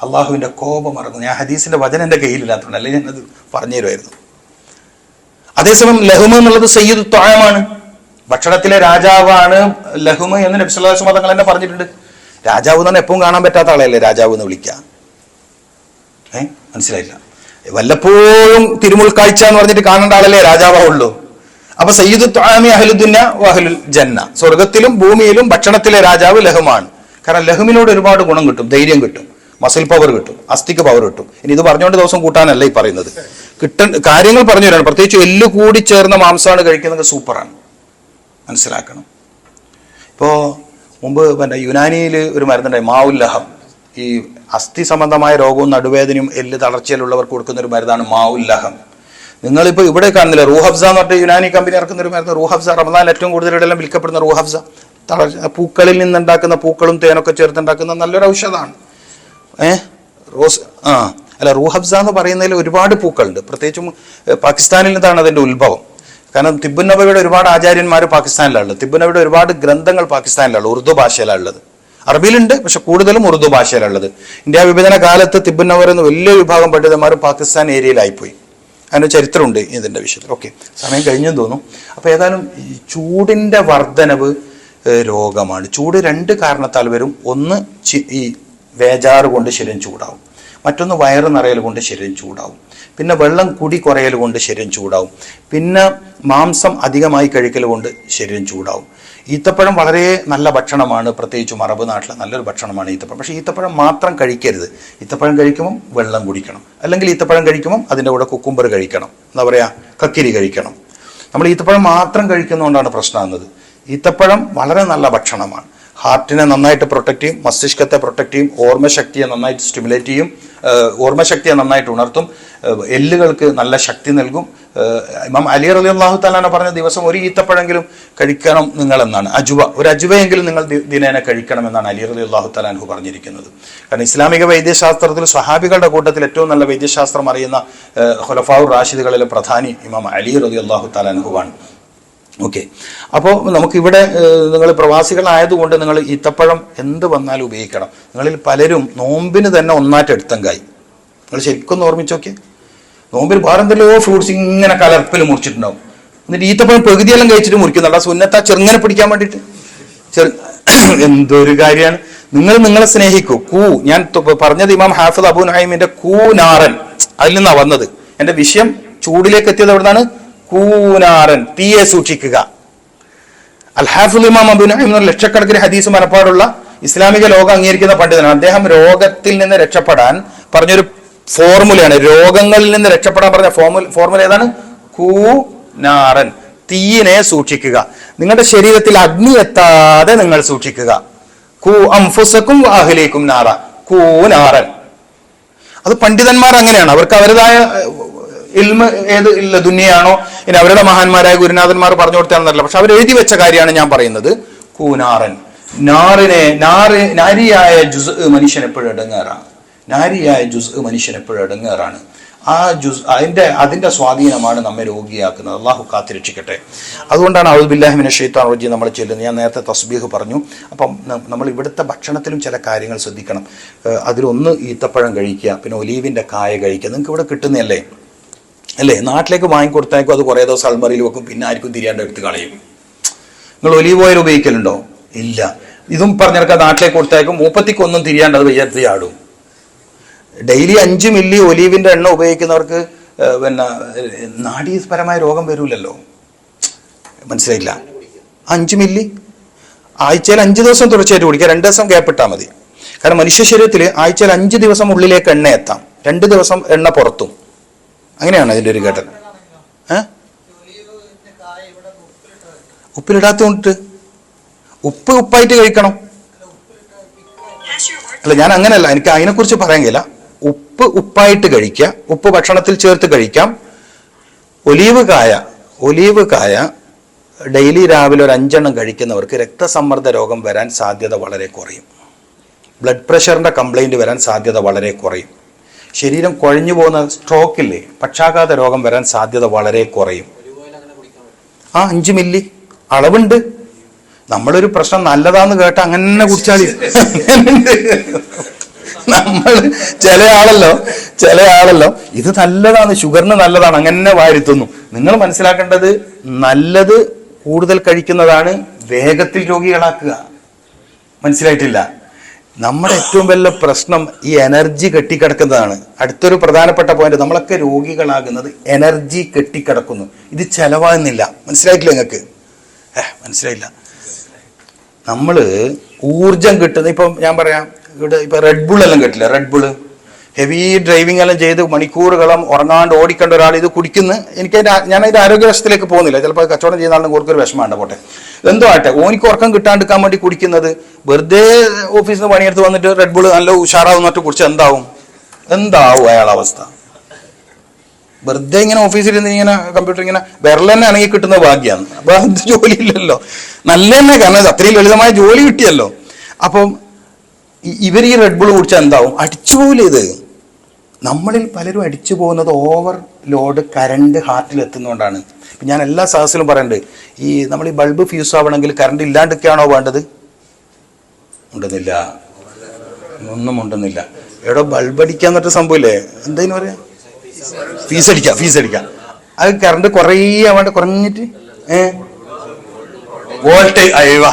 അള്ളാഹുവിന്റെ കോപം ഇറങ്ങും. ഞാൻ ഹദീസിന്റെ വചനം എൻ്റെ കയ്യിലില്ലാത്തതുകൊണ്ട് അല്ലെങ്കിൽ ഞാനത് പറഞ്ഞു തരുമായിരുന്നു. അതേസമയം ലഹുമ എന്നുള്ളത് സയ്യിദു ത്വാമാണ്, ഭക്ഷണത്തിലെ രാജാവാണ് ലഹുമ എന്ന് നബി സല്ലല്ലാഹു അലൈഹി വസല്ലം തങ്ങൾ തന്നെ പറഞ്ഞിട്ടുണ്ട്. രാജാവ് എന്ന് പറഞ്ഞാൽ എപ്പോഴും കാണാൻ പറ്റാത്ത ആളെയല്ലേ രാജാവ് എന്ന് വിളിക്കുക. മനസ്സിലായില്ല? വല്ലപ്പോഴും തിരുമുൽക്കാഴ്ച എന്ന് പറഞ്ഞിട്ട് കാണേണ്ട ആളല്ലേ രാജാവുള്ളൂ. അപ്പൊ സയ്യിദു ത്വാമി അഹ്ലു ദുന്യ വഅഹ്ലുൽ ജന്ന, സ്വർഗത്തിലും ഭൂമിയിലും ഭക്ഷണത്തിലെ രാജാവ് ലഹുമാണ്. കാരണം ലഹുമിനോട് ഒരുപാട് ഗുണം കിട്ടും, ധൈര്യം കിട്ടും, മസിൽ പവർ കിട്ടും, അസ്ഥിക്ക് പവർ കിട്ടും. ഇനി ഇത് പറഞ്ഞുകൊണ്ട് ദിവസം കൂട്ടാനല്ല ഈ പറയുന്നത്, കാര്യങ്ങൾ പറഞ്ഞു തരാണ്. പ്രത്യേകിച്ച് എല്ല് കൂടി ചേർന്ന മാംസമാണ് കഴിക്കുന്നത്, സൂപ്പറാണ്. മനസ്സിലാക്കണം. ഇപ്പോൾ മുമ്പ് യുനാനിയിൽ ഒരു മരുന്നുണ്ടായി, മാവുല്ലഹം. ഈ അസ്ഥി സംബന്ധമായ രോഗവും നടുവേദനയും എല്ല് തളർച്ചയിലുള്ളവർക്ക് കൊടുക്കുന്ന ഒരു മരുന്നാണ് മാവുല്ലഹം. നിങ്ങളിപ്പോൾ ഇവിടെ കാണുന്നില്ല, റൂഹബ്സ എന്ന് പറഞ്ഞിട്ട് യുനാനി കമ്പനി ഇറക്കുന്ന ഒരു മരുന്ന്. റൂഹബ്സ റമദാൻ ഏറ്റവും കൂടുതൽ ഇടയിലും വിൽക്കപ്പെടുന്ന റൂഹബ്സ, പൂക്കളിൽ നിന്നുണ്ടാക്കുന്ന പൂക്കളും തേനൊക്കെ ചേർത്തുണ്ടാക്കുന്ന നല്ലൊരു ഔഷധമാണ്. റൂഹബ്സ എന്ന് പറയുന്നതിൽ ഒരുപാട് പൂക്കളുണ്ട്. പ്രത്യേകിച്ചും പാകിസ്ഥാനിൽ നിന്നാണ് അതിൻ്റെ ഉത്ഭവം. കാരണം തിബ്ബുൻ നബവിയുടെ ഒരുപാട് ആചാര്യന്മാർ പാകിസ്ഥാനിലുള്ളത്. തിബ്ബുൻ നബിയുടെ ഒരുപാട് ഗ്രന്ഥങ്ങൾ പാകിസ്ഥാനിലുള്ളത്, ഉറുദു ഭാഷയിലുള്ളത്. അറബിയിലുണ്ട്, പക്ഷെ കൂടുതലും ഉറുദു ഭാഷയിലുള്ളത്. ഇന്ത്യ വിഭജന കാലത്ത് തിബ്ബുൻ നബർ എന്ന വലിയ വിഭാഗം പണ്ഡിതന്മാർ പാകിസ്ഥാൻ ഏരിയയിലായിപ്പോയി. അതിന് ചരിത്രമുണ്ട് ഇതിൻ്റെ വിഷയത്തിൽ. ഓക്കെ, സമയം കഴിഞ്ഞെന്ന് തോന്നുന്നു. അപ്പോൾ ഏതായാലും ഈ ചൂടിൻ്റെ വർധനവ് രോഗമാണ്. ചൂട് രണ്ട് കാരണത്താൽ വരും. ഒന്ന് ഈ വേജാറ് കൊണ്ട് ശരീരം ചൂടാവും, മറ്റൊന്ന് വയറ് നിറയൽ കൊണ്ട് ശരീരം ചൂടാവും, പിന്നെ വെള്ളം കുടി കുറയൽ കൊണ്ട് ശരീരം ചൂടാവും, പിന്നെ മാംസം അധികമായി കഴിക്കൽ കൊണ്ട് ശരീരം ചൂടാവും. ഈത്തപ്പഴം വളരെ നല്ല ഭക്ഷണമാണ്, പ്രത്യേകിച്ചും അറബ് നാട്ടിലെ നല്ലൊരു ഭക്ഷണമാണ് ഈത്തപ്പഴം. പക്ഷേ ഈത്തപ്പഴം മാത്രം കഴിക്കരുത്. ഈത്തപ്പഴം കഴിക്കുമ്പം വെള്ളം കുടിക്കണം, അല്ലെങ്കിൽ ഈത്തപ്പഴം കഴിക്കുമ്പം അതിൻ്റെ കൂടെ കുക്കുംബർ കഴിക്കണം, എന്താ പറയുക, കക്കിരി കഴിക്കണം. നമ്മൾ ഈത്തപ്പഴം മാത്രം കഴിക്കുന്നതുകൊണ്ടാണ് പ്രശ്നമാകുന്നത്. ഈത്തപ്പഴം വളരെ നല്ല ഭക്ഷണമാണ്. ഹാർട്ടിനെ നന്നായിട്ട് പ്രൊട്ടക്ട് ചെയ്യും, മസ്തിഷ്കത്തെ പ്രൊട്ടക്ട് ചെയ്യും, ഓർമ്മശക്തിയെ നന്നായിട്ട് സ്റ്റിമുലേറ്റ് ചെയ്യും, ഓർമ്മശക്തിയെ നന്നായിട്ട് ഉണർത്തും, എല്ലുകൾക്ക് നല്ല ശക്തി നൽകും. ഇമാം അലി റളിയല്ലാഹു തആല പറഞ്ഞ ദിവസം ഒരു ഈത്തപ്പഴമെങ്കിലും കഴിക്കണം നിങ്ങൾ എന്നാണ്. ഒരു അജുവയെങ്കിലും നിങ്ങൾ ദിനേന കഴിക്കണം എന്നാണ് അലി റളിയല്ലാഹു തആല പറഞ്ഞിരിക്കുന്നത്. കാരണം ഇസ്ലാമിക വൈദ്യശാസ്ത്രത്തിൽ സ്വഹാബികളുടെ കൂട്ടത്തിൽ ഏറ്റവും നല്ല വൈദ്യശാസ്ത്രം അറിയുന്ന ഖുലഫാഉർ റാഷിദുകളിലെ പ്രധാനി ഇമാം അലി റളിയല്ലാഹു തആല ആണ്. ഓക്കെ, അപ്പോൾ നമുക്കിവിടെ നിങ്ങൾ പ്രവാസികളായതുകൊണ്ട് നിങ്ങൾ ഈത്തപ്പഴം എന്ത് വന്നാലും ഉപയോഗിക്കണം. നിങ്ങളിൽ പലരും നോമ്പിന് തന്നെ ഒന്നായിട്ട് എടുത്തങ്കായി. നിങ്ങൾ ശരിക്കും ഓർമ്മിച്ച് നോക്കിയേ, നോമ്പിൽ വേറെ എന്തെല്ലോ ഫ്രൂട്ട്സ് ഇങ്ങനെ കലർപ്പിൽ മുറിച്ചിട്ടുണ്ടാവും. എന്നിട്ട് ഈത്തപ്പഴം പകുതിയെല്ലാം കഴിച്ചിട്ട് മുറിക്കുന്നുണ്ട്. ആ സുന്നത്ത ചെറുങ്ങനെ പിടിക്കാൻ വേണ്ടിയിട്ട്. എന്തൊരു കാര്യമാണ്. നിങ്ങൾ നിങ്ങളെ സ്നേഹിക്കൂ. ഞാൻ പറഞ്ഞത് ഇമാം ഹാഫിദ് അബൂ നുഐമിന്റെ കൂനാറൻ, അതിൽ നിന്നാണ് വന്നത്. എന്റെ വിഷയം ചൂടിലേക്ക് എത്തിയത് എവിടുന്നാണ്? കൂനാറൻ, തീയെ സൂക്ഷിക്കുക. അൽ ഹാഫിദ് ഇമാം അബൂ നുഐം ലക്ഷക്കണക്കിന് ഹദീസ് മനപ്പാടുള്ള ഇസ്ലാമിക ലോകം അംഗീകരിക്കുന്ന പണ്ഡിതനാണ്. അദ്ദേഹം രോഗത്തിൽ നിന്ന് രക്ഷപ്പെടാൻ പറഞ്ഞൊരു ഫോർമുലയാണ്. രോഗങ്ങളിൽ നിന്ന് രക്ഷപ്പെടാൻ പറഞ്ഞ ഫോർമുല ഏതാണ്? കൂനാറൻ, തീയിനെ സൂക്ഷിക്കുക. നിങ്ങളുടെ ശരീരത്തിൽ അഗ്നി എത്താതെ നിങ്ങൾ സൂക്ഷിക്കുക. കൂ അംഫുസക്കും അഹ്ലീക്കും നാറ, കൂനാറൻ. അത് പണ്ഡിതന്മാർ അങ്ങനെയാണ്. അവർക്ക് അവരുടേതായ ഇൽമ ഏത് ഇല്ല ദുനിയാണോ ഇനി അവരുടെ മഹാന്മാരായ ഗുരുനാഥന്മാർ പറഞ്ഞു കൊടുത്താണെന്നല്ല, പക്ഷെ അവർ എഴുതി വെച്ച കാര്യമാണ് ഞാൻ പറയുന്നത്. കൂനാറൻ, നാരിയായ ജുസ് മനുഷ്യൻ എപ്പോഴും ഇടങ്ങേറാണ്. നാരിയായ ജുസ് മനുഷ്യൻ എപ്പോഴും ഇടങ്ങേറാണ്. ആ അതിന്റെ സ്വാധീനമാണ് നമ്മെ രോഗിയാക്കുന്നത്. അള്ളാഹു കാത്തിരക്ഷിക്കട്ടെ. അതുകൊണ്ടാണ് അഊദു ബില്ലാഹി മിനശ് ശൈത്വാനിർ റജീം നമ്മൾ ചെല്ലുന്നത്. ഞാൻ നേരത്തെ തസ്ബീഹ് പറഞ്ഞു. അപ്പം നമ്മൾ ഇവിടുത്തെ ഭക്ഷണത്തിലും ചില കാര്യങ്ങൾ ശ്രദ്ധിക്കണം. അതിലൊന്ന് ഈത്തപ്പഴം കഴിക്കുക, പിന്നെ ഒലീവിന്റെ കായ കഴിക്കുക. നിങ്ങൾക്ക് ഇവിടെ കിട്ടുന്നതല്ലേ അല്ലേ? നാട്ടിലേക്ക് വാങ്ങിക്കൊടുത്തേക്കും, അത് കുറേ ദിവസം അൾമറിയിൽ വെക്കും, പിന്നെ ആർക്കും തിരിയാണ്ട് എടുത്ത് കളയും. നിങ്ങൾ ഒലീവ് ഓയിൽ ഉപയോഗിക്കലുണ്ടോ? ഇല്ല. ഇതും പറഞ്ഞിറക്കാം, നാട്ടിലേക്ക് കൊടുത്തേക്കും, മൂപ്പത്തിക്കൊന്നും തിരിയാണ്ട് അത് വിയർത്തി ആടും. ഡെയിലി 5 മില്ലി ഒലീവിന്റെ എണ്ണ ഉപയോഗിക്കുന്നവർക്ക് പിന്നെ നാഡീപരമായ രോഗം വരൂലല്ലോ. മനസ്സിലായില്ല? 5 മില്ലി ആഴ്ചയിൽ 5 ദിവസം തുടർച്ചയായിട്ട് കുടിക്കുക. 2 ദിവസം ഗ്യാപ്പ് ഇട്ടാൽ മതി. കാരണം മനുഷ്യ ശരീരത്തിൽ ആഴ്ചയിൽ 5 ദിവസം ഉള്ളിലേക്ക് എണ്ണ എത്താം, 2 ദിവസം എണ്ണ പുറത്തും. അങ്ങനെയാണ് അതിൻ്റെ ഒരു ഘട്ടം. ഉപ്പിലിടാത്തോണ്ടിട്ട് ഉപ്പായിട്ട് കഴിക്കണം. അല്ല, ഞാൻ അങ്ങനെയല്ല, എനിക്ക് അതിനെക്കുറിച്ച് പറയാൻ കഴിയില്ല. ഉപ്പായിട്ട് കഴിക്കുക, ഉപ്പ് ഭക്ഷണത്തിൽ ചേർത്ത് കഴിക്കാം. ഒലീവ് കായ ഡെയിലി രാവിലെ ഒരു 5 എണ്ണം കഴിക്കുന്നവർക്ക് രക്തസമ്മർദ്ദ രോഗം വരാൻ സാധ്യത വളരെ കുറയും. ബ്ലഡ് പ്രഷറിന്റെ കംപ്ലൈന്റ് വരാൻ സാധ്യത വളരെ കുറയും. ശരീരം കുഴഞ്ഞു പോകുന്ന സ്ട്രോക്കില്ലേ, പക്ഷാഘാത രോഗം വരാൻ സാധ്യത വളരെ കുറയും. 5 മില്ലി അളവുണ്ട്. നമ്മളൊരു പ്രശ്നം നല്ലതാന്ന് കേട്ട അങ്ങനെ കുടിച്ചാൽ നമ്മൾ ചില ആളല്ലോ ഇത് നല്ലതാണ്, ഷുഗറിന് നല്ലതാണ്, അങ്ങനെ വാരുത്തുന്നു. നിങ്ങൾ മനസ്സിലാക്കേണ്ടത്, നല്ലത് കൂടുതൽ കഴിക്കുന്നതാണ് വേഗത്തിൽ രോഗികളാക്കുക. മനസ്സിലായിട്ടില്ല? നമ്മുടെ ഏറ്റവും വലിയ പ്രശ്നം ഈ എനർജി കെട്ടിക്കിടക്കുന്നതാണ്. അടുത്തൊരു പ്രധാനപ്പെട്ട പോയിന്റ്, നമ്മളൊക്കെ രോഗികളാകുന്നത് എനർജി കെട്ടിക്കിടക്കുന്നു. ഇത് ചെലവാകുന്നില്ല. മനസ്സിലായിട്ടില്ല നിങ്ങൾക്ക്? മനസ്സിലായില്ല. നമ്മൾ ഊർജം കിട്ടുന്ന, ഇപ്പം ഞാൻ പറയാം, ഇവിടെ ഇപ്പൊ റെഡ് ബുൾ എല്ലാം കിട്ടില്ല. റെഡ് ബുള് ഹെവി ഡ്രൈവിംഗ് എല്ലാം ചെയ്ത് മണിക്കൂറുകളും ഉറങ്ങാണ്ട് ഓടിക്കേണ്ട ഒരാൾ ഇത് കുടിക്കുന്ന, ഞാൻ അതിന്റെ ആരോഗ്യ വശത്തിലേക്ക് പോകുന്നില്ല. ചിലപ്പോൾ കച്ചവടം ചെയ്യുന്ന ആളിന് ഓർക്കൊരു വിഷമമുണ്ട്, പോട്ടെ, എന്തോ ആട്ടെ. ഓനിക്ക് ഉറക്കം കിട്ടാണ്ടിരിക്കാൻ വേണ്ടി കുടിക്കുന്നത്, വെറുതെ ഓഫീസിൽ നിന്ന് പണിയെടുത്ത് വന്നിട്ട് റെഡ് ബുൾ നല്ല ഉഷാറാവുന്നിട്ട് കുടിച്ച് എന്താവും അയാളുടെ അവസ്ഥ? വെറുതെ ഇങ്ങനെ ഓഫീസിൽ നിന്ന് ഇങ്ങനെ കമ്പ്യൂട്ടർ ഇങ്ങനെ വിരൽ തന്നെ ആണെങ്കിൽ കിട്ടുന്ന ഭാഗ്യമാണ്. അപ്പൊ അത് ജോലി ഇല്ലല്ലോ, നല്ല തന്നെ, കാരണം അത്രയും ലളിതമായ ജോലി കിട്ടിയല്ലോ. അപ്പം ഇവർ ഈ റെഡ് ബുൾ കുടിച്ചാൽ എന്താവും? അടിച്ചുപോലെ. ഇത് നമ്മളിൽ പലരും അടിച്ചു പോകുന്നത് ഓവർ ലോഡ് കറണ്ട് ഹാർട്ടിൽ എത്തുന്നതുകൊണ്ടാണ്. ഞാൻ എല്ലാ സാഹസിലും പറയുന്നുണ്ട്, ഈ നമ്മൾ ഈ ബൾബ് ഫ്യൂസ് ആവണമെങ്കിൽ കറണ്ട് ഇല്ലാണ്ടൊക്കെയാണോ വേണ്ടത്? ഒന്നും ഉണ്ടെന്നില്ല. എവിടെ ബൾബ് അടിക്കാൻ എന്നിട്ട് സംഭവമില്ലേ, എന്തായാലും പറയാ, ഫീസ് അടിക്കാം. അത് കറണ്ട് കുറഞ്ഞിട്ട് വോൾട്ടേജ് അയവ.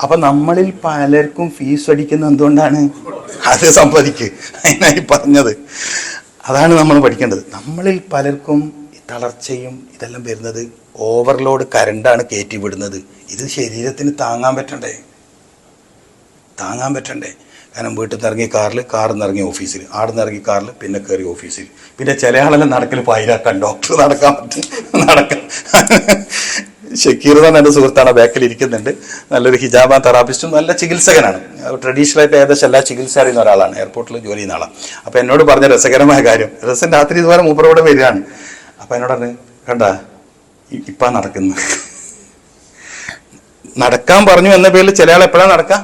അപ്പൊ നമ്മളിൽ പലർക്കും ഫീസ് അടിക്കുന്നത് എന്തുകൊണ്ടാണ്? അത് സമ്മതിക്ക്, അതിനായി പറഞ്ഞത്. അതാണ് നമ്മൾ പഠിക്കേണ്ടത്. നമ്മളിൽ പലർക്കും തളർച്ചയും ഇതെല്ലാം വരുന്നത് ഓവർലോഡ് കറണ്ടാണ് കയറ്റി വിടുന്നത്. ഇത് ശരീരത്തിന് താങ്ങാൻ പറ്റണ്ടേ? കാരണം വീട്ടിൽ നിന്ന് ഇറങ്ങി കാറിൽ നിന്ന് ഇറങ്ങി ഓഫീസിൽ, ആടെ നിന്ന് ഇറങ്ങി കാറിൽ, പിന്നെ കയറി ഓഫീസിൽ, പിന്നെ ചില ആളെല്ലാം നടക്കൽ പൈരാക്കാൻ, ഡോക്ടർ നടക്കാൻ ഷക്കീർ തന്നെ എൻ്റെ സുഹൃത്താണ്, ബാക്കിൽ ഇരിക്കുന്നുണ്ട്. നല്ലൊരു ഹിജാബ തെറാപ്പിസ്റ്റും നല്ല ചികിത്സകനാണ്. ട്രഡീഷണലായിട്ട് ഏകദേശം എല്ലാ ചികിത്സ അറിയുന്ന ഒരാളാണ്, എയർപോർട്ടിൽ ജോലി ചെയ്യുന്ന ആളാണ്. അപ്പോൾ എന്നോട് പറഞ്ഞ രസകരമായ കാര്യം, രസം രാത്രി ഇതുപോലെ മൂപ്പറോടെ വരികയാണ്. അപ്പോൾ എന്നോട് പറഞ്ഞു, കണ്ട ഇപ്പം നടക്കുന്നു, നടക്കാൻ പറഞ്ഞു എന്ന പേരിൽ ചില ആൾ എപ്പോഴാണ് നടക്കാം?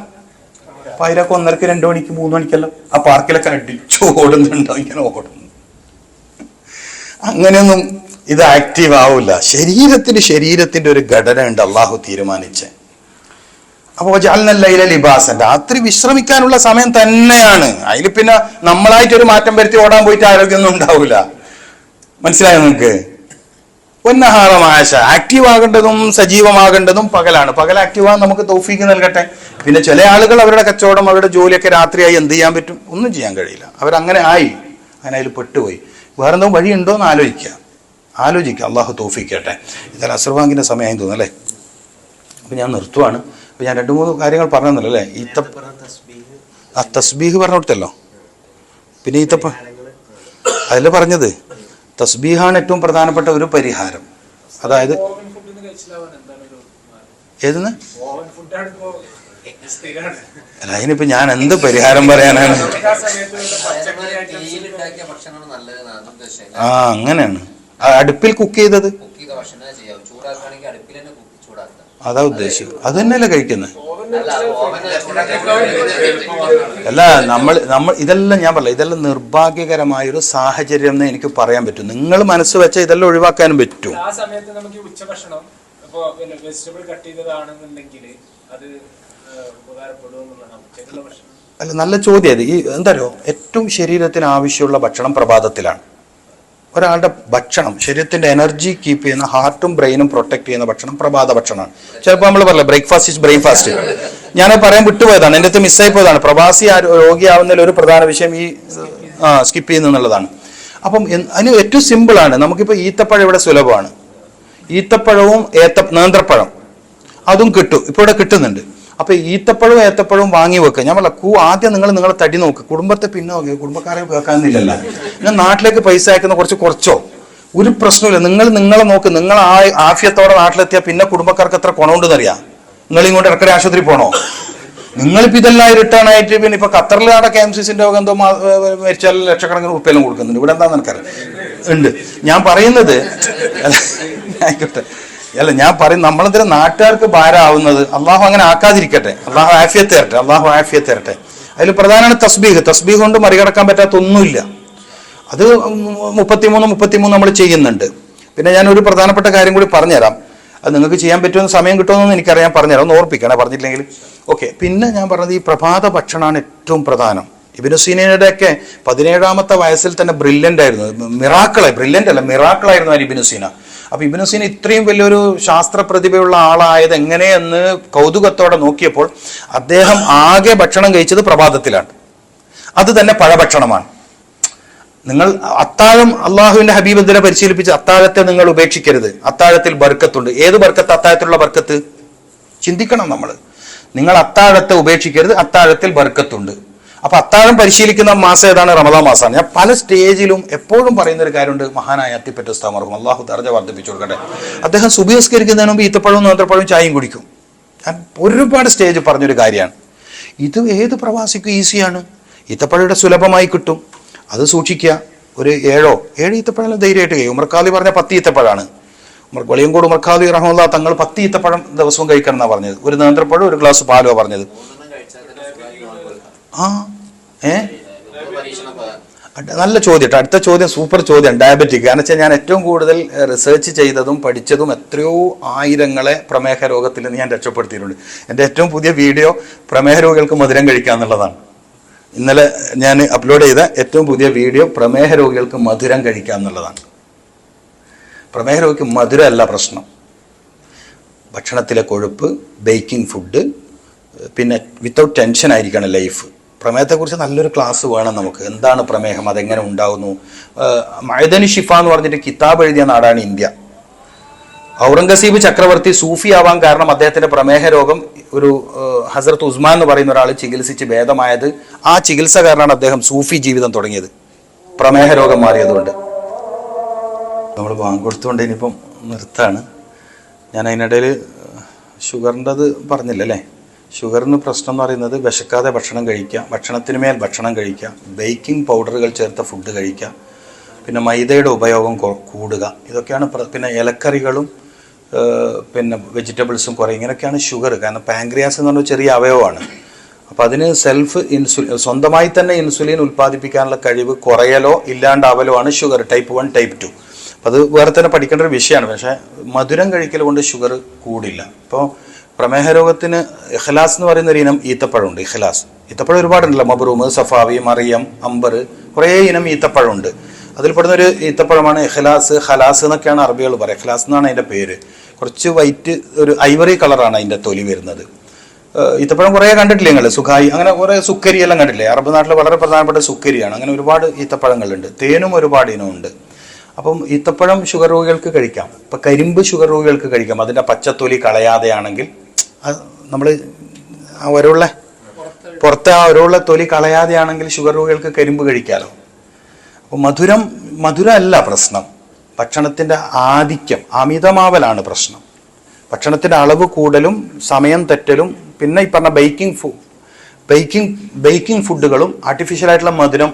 പൈരൊക്കെ 1:30 2 മണിക്ക് 3 മണിക്കല്ലോ ആ പാർക്കിലൊക്കെ അടിച്ചു ഓടുന്നുണ്ടോ, ഇങ്ങനെ ഓടുന്നു. അങ്ങനെയൊന്നും ഇത് ആക്റ്റീവ് ആവില്ല. ശരീരത്തിന്റെ ഒരു ഘടന ഉണ്ട് അള്ളാഹു തീരുമാനിച്ച്. അപ്പോൾ ജഅൽനല്ലൈല ലിബാസൻ, രാത്രി വിശ്രമിക്കാനുള്ള സമയം തന്നെയാണ്. അതിൽ പിന്നെ നമ്മളായിട്ടൊരു മാറ്റം വരുത്തി ഓടാൻ പോയിട്ട് ആരോഗ്യമൊന്നും ഉണ്ടാവില്ല. മനസ്സിലായോ നിങ്ങൾക്ക്? ഒന്നഹാറമാശ, ആക്റ്റീവ് ആകേണ്ടതും സജീവമാകേണ്ടതും പകലാണ്. പകൽ ആക്റ്റീവ് ആകാൻ നമുക്ക് തൗഫീക്ക് നൽകട്ടെ. പിന്നെ ചില ആളുകൾ അവരുടെ കച്ചവടം അവരുടെ ജോലിയൊക്കെ രാത്രിയായി എന്ത് ചെയ്യാൻ പറ്റും? ഒന്നും ചെയ്യാൻ കഴിയില്ല. അവരങ്ങനെ ആയി, അങ്ങനെ അതിൽ പെട്ടുപോയി. വേറെന്തോ വഴിയുണ്ടോ എന്ന് ആലോചിക്കുക. അള്ളാഹു തൗഫീക്കട്ടെ. ഇതായാലും അസ്ർ ബാങ്കിന്റെ സമയമായി തോന്നുന്നു അല്ലേ? അപ്പം ഞാൻ നിർത്തുവാണ്. അപ്പം ഞാൻ 2-3 കാര്യങ്ങൾ പറഞ്ഞല്ലോ അല്ലേ? തസ്ബീഹ് പറഞ്ഞു കൊടുത്തല്ലോ. പിന്നെ അതിൽ പറഞ്ഞത് തസ്ബീഹാണ് ഏറ്റവും പ്രധാനപ്പെട്ട ഒരു പരിഹാരം. അതായത് ഏതെന്ന് അല്ല, അതിനിപ്പോ ഞാൻ എന്ത് പരിഹാരം പറയാനാണ്? അങ്ങനെയാണ്. അടുപ്പിൽ കുക്ക് ചെയ്തത് അതാ ഉദ്ദേശിച്ചത്. അത് തന്നെയല്ലേ കഴിക്കുന്നത്? അല്ല, നമ്മൾ ഇതെല്ലാം ഞാൻ പറയാം, ഇതെല്ലാം നിർഭാഗ്യകരമായൊരു സാഹചര്യം എന്ന് എനിക്ക് പറയാൻ പറ്റും. നിങ്ങൾ മനസ്സ് വെച്ചാൽ ഇതെല്ലാം ഒഴിവാക്കാനും പറ്റും. ആ സമയത്ത് നമുക്ക് ഉച്ചഭക്ഷണം ഇപ്പോ വെജിറ്റബിൾ കട്ട് ചെയ്തതാണെന്നുണ്ടെങ്കിൽ അത് ഉപകാരപ്പെടുമെന്നുള്ളതാണ്. അല്ല, നല്ല ചോദ്യം അത്. എന്താ ഏറ്റവും ശരീരത്തിന് ആവശ്യമുള്ള ഭക്ഷണം പ്രഭാതത്തിലാണ്. ഒരാളുടെ ഭക്ഷണം, ശരീരത്തിന്റെ എനർജി കീപ്പ് ചെയ്യുന്ന, ഹാർട്ടും ബ്രെയിനും പ്രൊട്ടക്ട് ചെയ്യുന്ന ഭക്ഷണം പ്രഭാത ഭക്ഷണമാണ്. ചിലപ്പോൾ നമ്മൾ പറയില്ല ബ്രേക്ക്ഫാസ്റ്റ് ഇസ് ബ്രെയിൻഫാസ്റ്റ്. ഞാൻ പറയാൻ വിട്ടുപോയതാണ്, എൻ്റെ അടുത്ത് മിസ്സായി പോയതാണ്. പ്രവാസി രോഗിയാവുന്നതിൽ ഒരു പ്രധാന വിഷയം ഈ സ്കിപ്പ് ചെയ്യുന്നുള്ളതാണ്. അപ്പം അതിന് ഏറ്റവും സിമ്പിളാണ്. നമുക്കിപ്പോൾ ഈത്തപ്പഴം ഇവിടെ സുലഭമാണ്. ഈത്തപ്പഴവും നേന്ത്രപ്പഴം അതും കിട്ടും, ഇപ്പോൾ ഇവിടെ കിട്ടുന്നുണ്ട്. അപ്പൊ ഈത്തപ്പഴവും ഏത്തപ്പഴവും വാങ്ങി വെക്കുക. ഞാൻ പറയാം, ആദ്യം നിങ്ങളെ തടി നോക്ക്, കുടുംബത്തെ പിന്നെ നോക്കി. കുടുംബക്കാരെ കേൾക്കാനില്ലല്ലോ. ഞാൻ നാട്ടിലേക്ക് പൈസ അയക്കുന്ന കുറച്ചോ ഒരു പ്രശ്നമില്ല. നിങ്ങളെ നോക്ക്. നിങ്ങൾ ആഫിയത്തോടെ നാട്ടിലെത്തിയാൽ പിന്നെ കുടുംബക്കാർക്ക് എത്ര ഗുണമുണ്ടെന്നറിയാം. നിങ്ങൾ ഇങ്ങോട്ട് ഇടക്കടി ആശുപത്രി പോണോ? നിങ്ങളിപ്പോൾ ഇതെല്ലാം റിട്ടേൺ ആയിട്ട് പിന്നെ ഇപ്പൊ ഖത്തറിലാണ് KMCസിന്റെ എന്തോ മരിച്ചാൽ ലക്ഷക്കണക്കിന് ഉറുപ്പിയെല്ലാം കൊടുക്കുന്നുണ്ട്. ഇവിടെ എന്താന്ന് എനിക്കറിയാം ഉണ്ട്. ഞാൻ പറയുന്നത് ആയിക്കോട്ടെ, അല്ല ഞാൻ പറയും, നമ്മളെന്തിനും നാട്ടുകാർക്ക് ഭാരമാവുന്നത്. അള്ളാഹു അങ്ങനെ ആക്കാതിരിക്കട്ടെ. അള്ളാഹു ആഫിയത്ത് തരട്ടെ. അതിൽ പ്രധാനമാണ് തസ്ബീഹ് കൊണ്ട് മറികടക്കാൻ പറ്റാത്ത ഒന്നുമില്ല. അത് 33 നമ്മൾ ചെയ്യുന്നുണ്ട്. പിന്നെ ഞാൻ ഒരു പ്രധാനപ്പെട്ട കാര്യം കൂടി പറഞ്ഞുതരാം. അത് നിങ്ങൾക്ക് ചെയ്യാൻ പറ്റുമെന്ന് സമയം കിട്ടുമെന്ന് എനിക്കറിയാം. പറഞ്ഞുതരാം, ഒന്ന് ഓർപ്പിക്കണേ പറഞ്ഞില്ലെങ്കിൽ. ഓക്കെ. പിന്നെ ഞാൻ പറഞ്ഞത് ഈ പ്രഭാത ഭക്ഷണമാണ് ഏറ്റവും പ്രധാനം. ഇബ്നു സീനയുടെ ഒക്കെ 17ാമത്തെ വയസ്സിൽ തന്നെ ബ്രില്യൻ്റ് ആയിരുന്നു. മിറാക്കിളായിരുന്നു ഇബ്നു സീന. അപ്പൊ ഇബ്നു സീന ഇത്രയും വലിയൊരു ശാസ്ത്ര പ്രതിഭയുള്ള ആളായത് എങ്ങനെയെന്ന് കൗതുകത്തോടെ നോക്കിയപ്പോൾ അദ്ദേഹം ആകെ ഭക്ഷണം കഴിച്ചത് പ്രഭാതത്തിലാണ്. അത് തന്നെ പഴഭക്ഷണമാണ്. നിങ്ങൾ അത്താഴം, അള്ളാഹുവിന്റെ ഹബീബ് എന്തിനെ പരിശീലിപ്പിച്ച്, അത്താഴത്തെ നിങ്ങൾ ഉപേക്ഷിക്കരുത്. അത്താഴത്തിൽ ബർക്കത്തുണ്ട്. ഏത് ബർക്കത്ത്? അത്താഴത്തിലുള്ള ബർക്കത്ത് ചിന്തിക്കണം നമ്മൾ. നിങ്ങൾ അത്താഴത്തെ ഉപേക്ഷിക്കരുത്, അത്താഴത്തിൽ ബർക്കത്തുണ്ട്. അപ്പൊ അത്താഴം പരിശീലിക്കുന്ന മാസം ഏതാണ്? റമദാൻ മാസമാണ്. ഞാൻ പല സ്റ്റേജിലും എപ്പോഴും പറയുന്ന ഒരു കാര്യമുണ്ട്. മഹാനായ അത്തിപ്പറ്റ ഉസ്താദ് അള്ളാഹു ദർജ വർദ്ധിപ്പിച്ചു കൊടുക്കട്ടെ. അദ്ദേഹം സുബഹി നിസ്കരിക്കുന്നതിന് മുമ്പ് ഈത്തപ്പഴവും നേന്ത്രപ്പഴവും ചായയും കുടിക്കും. ഞാൻ ഒരുപാട് സ്റ്റേജ് പറഞ്ഞൊരു കാര്യമാണ്. ഇത് ഏത് പ്രവാസിക്കും ഈസിയാണ്. ഈത്തപ്പഴയുടെ സുലഭമായി കിട്ടും. അത് സൂക്ഷിക്കുക. ഒരു 7 ഈത്തപ്പഴം ധൈര്യമായിട്ട് കഴിയും. ഉമർഖാദി പറഞ്ഞ 10 ഈത്തപ്പഴമാണ്. വെളിയങ്കോട് ഉമർഖാദി റഹ്മത്തുള്ളാഹി തങ്ങൾ 10 ഈത്തപ്പഴം ദിവസവും കഴിക്കണം എന്നാണ് പറഞ്ഞത്. ഒരു നേന്ത്രപ്പഴം, ഒരു ഗ്ലാസ് പാലോ പറഞ്ഞത്. നല്ല ചോദ്യം. അടുത്ത ചോദ്യം സൂപ്പർ ചോദ്യം. ഡയബറ്റിക്. കാരണം വെച്ചാൽ ഞാൻ ഏറ്റവും കൂടുതൽ റിസർച്ച് ചെയ്തതും പഠിച്ചതും എത്രയോ ആയിരങ്ങളെ പ്രമേഹ രോഗത്തിൽ നിന്ന് ഞാൻ രക്ഷപ്പെടുത്തിയിട്ടുണ്ട്. എൻ്റെ ഏറ്റവും പുതിയ വീഡിയോ പ്രമേഹ രോഗികൾക്ക് മധുരം കഴിക്കുക എന്നുള്ളതാണ്. ഇന്നലെ ഞാൻ അപ്ലോഡ് ചെയ്ത ഏറ്റവും പുതിയ വീഡിയോ പ്രമേഹ രോഗികൾക്ക് മധുരം കഴിക്കുക എന്നുള്ളതാണ്. പ്രമേഹ രോഗിക്ക് മധുരമല്ല പ്രശ്നം, ഭക്ഷണത്തിലെ കൊഴുപ്പ്, ബേക്കിംഗ് ഫുഡ്, പിന്നെ വിത്തൗട്ട് ടെൻഷൻ ആയിരിക്കണം ലൈഫ്. പ്രമേഹത്തെക്കുറിച്ച് നല്ലൊരു ക്ലാസ് വേണം നമുക്ക്. എന്താണ് പ്രമേഹം, അതെങ്ങനെ ഉണ്ടാകുന്നു? മഅദനി ഷിഫ എന്ന് പറഞ്ഞിട്ട് കിതാബ് എഴുതിയ നാടാണ് ഇന്ത്യ. ഔറംഗസീബ് ചക്രവർത്തി സൂഫി ആവാൻ കാരണം അദ്ദേഹത്തിന്റെ പ്രമേഹ രോഗം ഒരു ഹസ്രത്ത് ഉസ്മാൻ എന്ന് പറയുന്ന ഒരാൾ ചികിത്സിച്ച് ഭേദമായത്. ആ ചികിത്സ കാരണമാണ് അദ്ദേഹം സൂഫി ജീവിതം തുടങ്ങിയത്. പ്രമേഹ രോഗം മാറിയതുകൊണ്ട്. നമ്മൾ കൊടുത്തുകൊണ്ട് ഇനിയിപ്പം നിർത്താണ്. ഞാൻ അതിനിടയിൽ ഷുഗറിൻ്റെത് പറഞ്ഞില്ലല്ലേ. ഷുഗറിന് പ്രശ്നം എന്ന് പറയുന്നത് വിശക്കാതെ ഭക്ഷണം കഴിക്കുക, ഭക്ഷണത്തിന് മേൽ ഭക്ഷണം കഴിക്കുക, ബേക്കിംഗ് പൗഡറുകൾ ചേർത്ത ഫുഡ് കഴിക്കുക, പിന്നെ മൈദയുടെ ഉപയോഗം കൂടുക, ഇതൊക്കെയാണ്. പിന്നെ ഇലക്കറികളും പിന്നെ വെജിറ്റബിൾസും കുറേ, ഇങ്ങനെയൊക്കെയാണ് ഷുഗർ. കാരണം പാൻക്രിയാസ് എന്ന് പറഞ്ഞ ചെറിയ അവയവമാണ്. അപ്പോൾ അതിന് സ്വന്തമായി തന്നെ ഇൻസുലിൻ ഉൽപ്പാദിപ്പിക്കാനുള്ള കഴിവ് കുറയലോ ഇല്ലാണ്ടാവലോ ആണ് ഷുഗർ, ടൈപ്പ് 1 ടൈപ്പ് 2. അത് വേറെ തന്നെ പഠിക്കേണ്ട ഒരു വിഷയമാണ്. പക്ഷേ മധുരം കഴിക്കൽ കൊണ്ട് ഷുഗർ കൂടില്ല. ഇപ്പോൾ പ്രമേഹ രോഗത്തിന് ഇഖ്ലാസ് എന്ന് പറയുന്ന ഒരു ഇനം ഈത്തപ്പഴമുണ്ട്. ഈത്തപ്പഴം ഒരുപാടുണ്ടല്ലോ. മബ്രൂം, സഫാവി, മറിയം, അംബർ, കുറേ ഇനം ഈത്തപ്പഴമുണ്ട്. അതിൽപ്പെടുന്ന ഒരു ഈത്തപ്പഴമാണ് ഇഖ്ലാസ്, ഖലാസ് എന്നൊക്കെയാണ് അറബികൾ പറയുക. ഇഖ്ലാസ് എന്നാണ് അതിൻ്റെ പേര്. കുറച്ച് വൈറ്റ്, ഒരു ഐവറി കളറാണ് അതിൻ്റെ തൊലി വരുന്നത്. ഈത്തപ്പഴം കുറേ കണ്ടിട്ടില്ലേ നിങ്ങൾ? സുഖായി, അങ്ങനെ കുറേ സുക്കരി എല്ലാം കണ്ടില്ലേ? അറബ് നാട്ടിൽ വളരെ പ്രധാനപ്പെട്ട സുക്കരിയാണ്. അങ്ങനെ ഒരുപാട് ഈത്തപ്പഴങ്ങളുണ്ട്. തേനും ഒരുപാട് ഇനമുണ്ട്. അപ്പം ഈത്തപ്പഴം ഷുഗർ രോഗികൾക്ക് കഴിക്കാം. ഇപ്പം കരിമ്പ് ഷുഗർ രോഗികൾക്ക് കഴിക്കാം, അതിൻ്റെ പച്ചത്തൊലി കളയാതെയാണെങ്കിൽ. നമ്മൾ പുറത്തെ ആ ഒരവുള്ള തൊലി കളയാതെയാണെങ്കിൽ ഷുഗർ രോഗികൾക്ക് കരിമ്പ് കഴിക്കാമല്ലോ. അപ്പോൾ മധുരം അല്ല പ്രശ്നം, ഭക്ഷണത്തിൻ്റെ ആധിക്യം, അമിതമാവലാണ് പ്രശ്നം. ഭക്ഷണത്തിൻ്റെ അളവ് കൂടലും സമയം തെറ്റലും പിന്നെ ഈ പറഞ്ഞ ബേക്കിംഗ് ഫുഡുകളും ആർട്ടിഫിഷ്യലായിട്ടുള്ള മധുരം,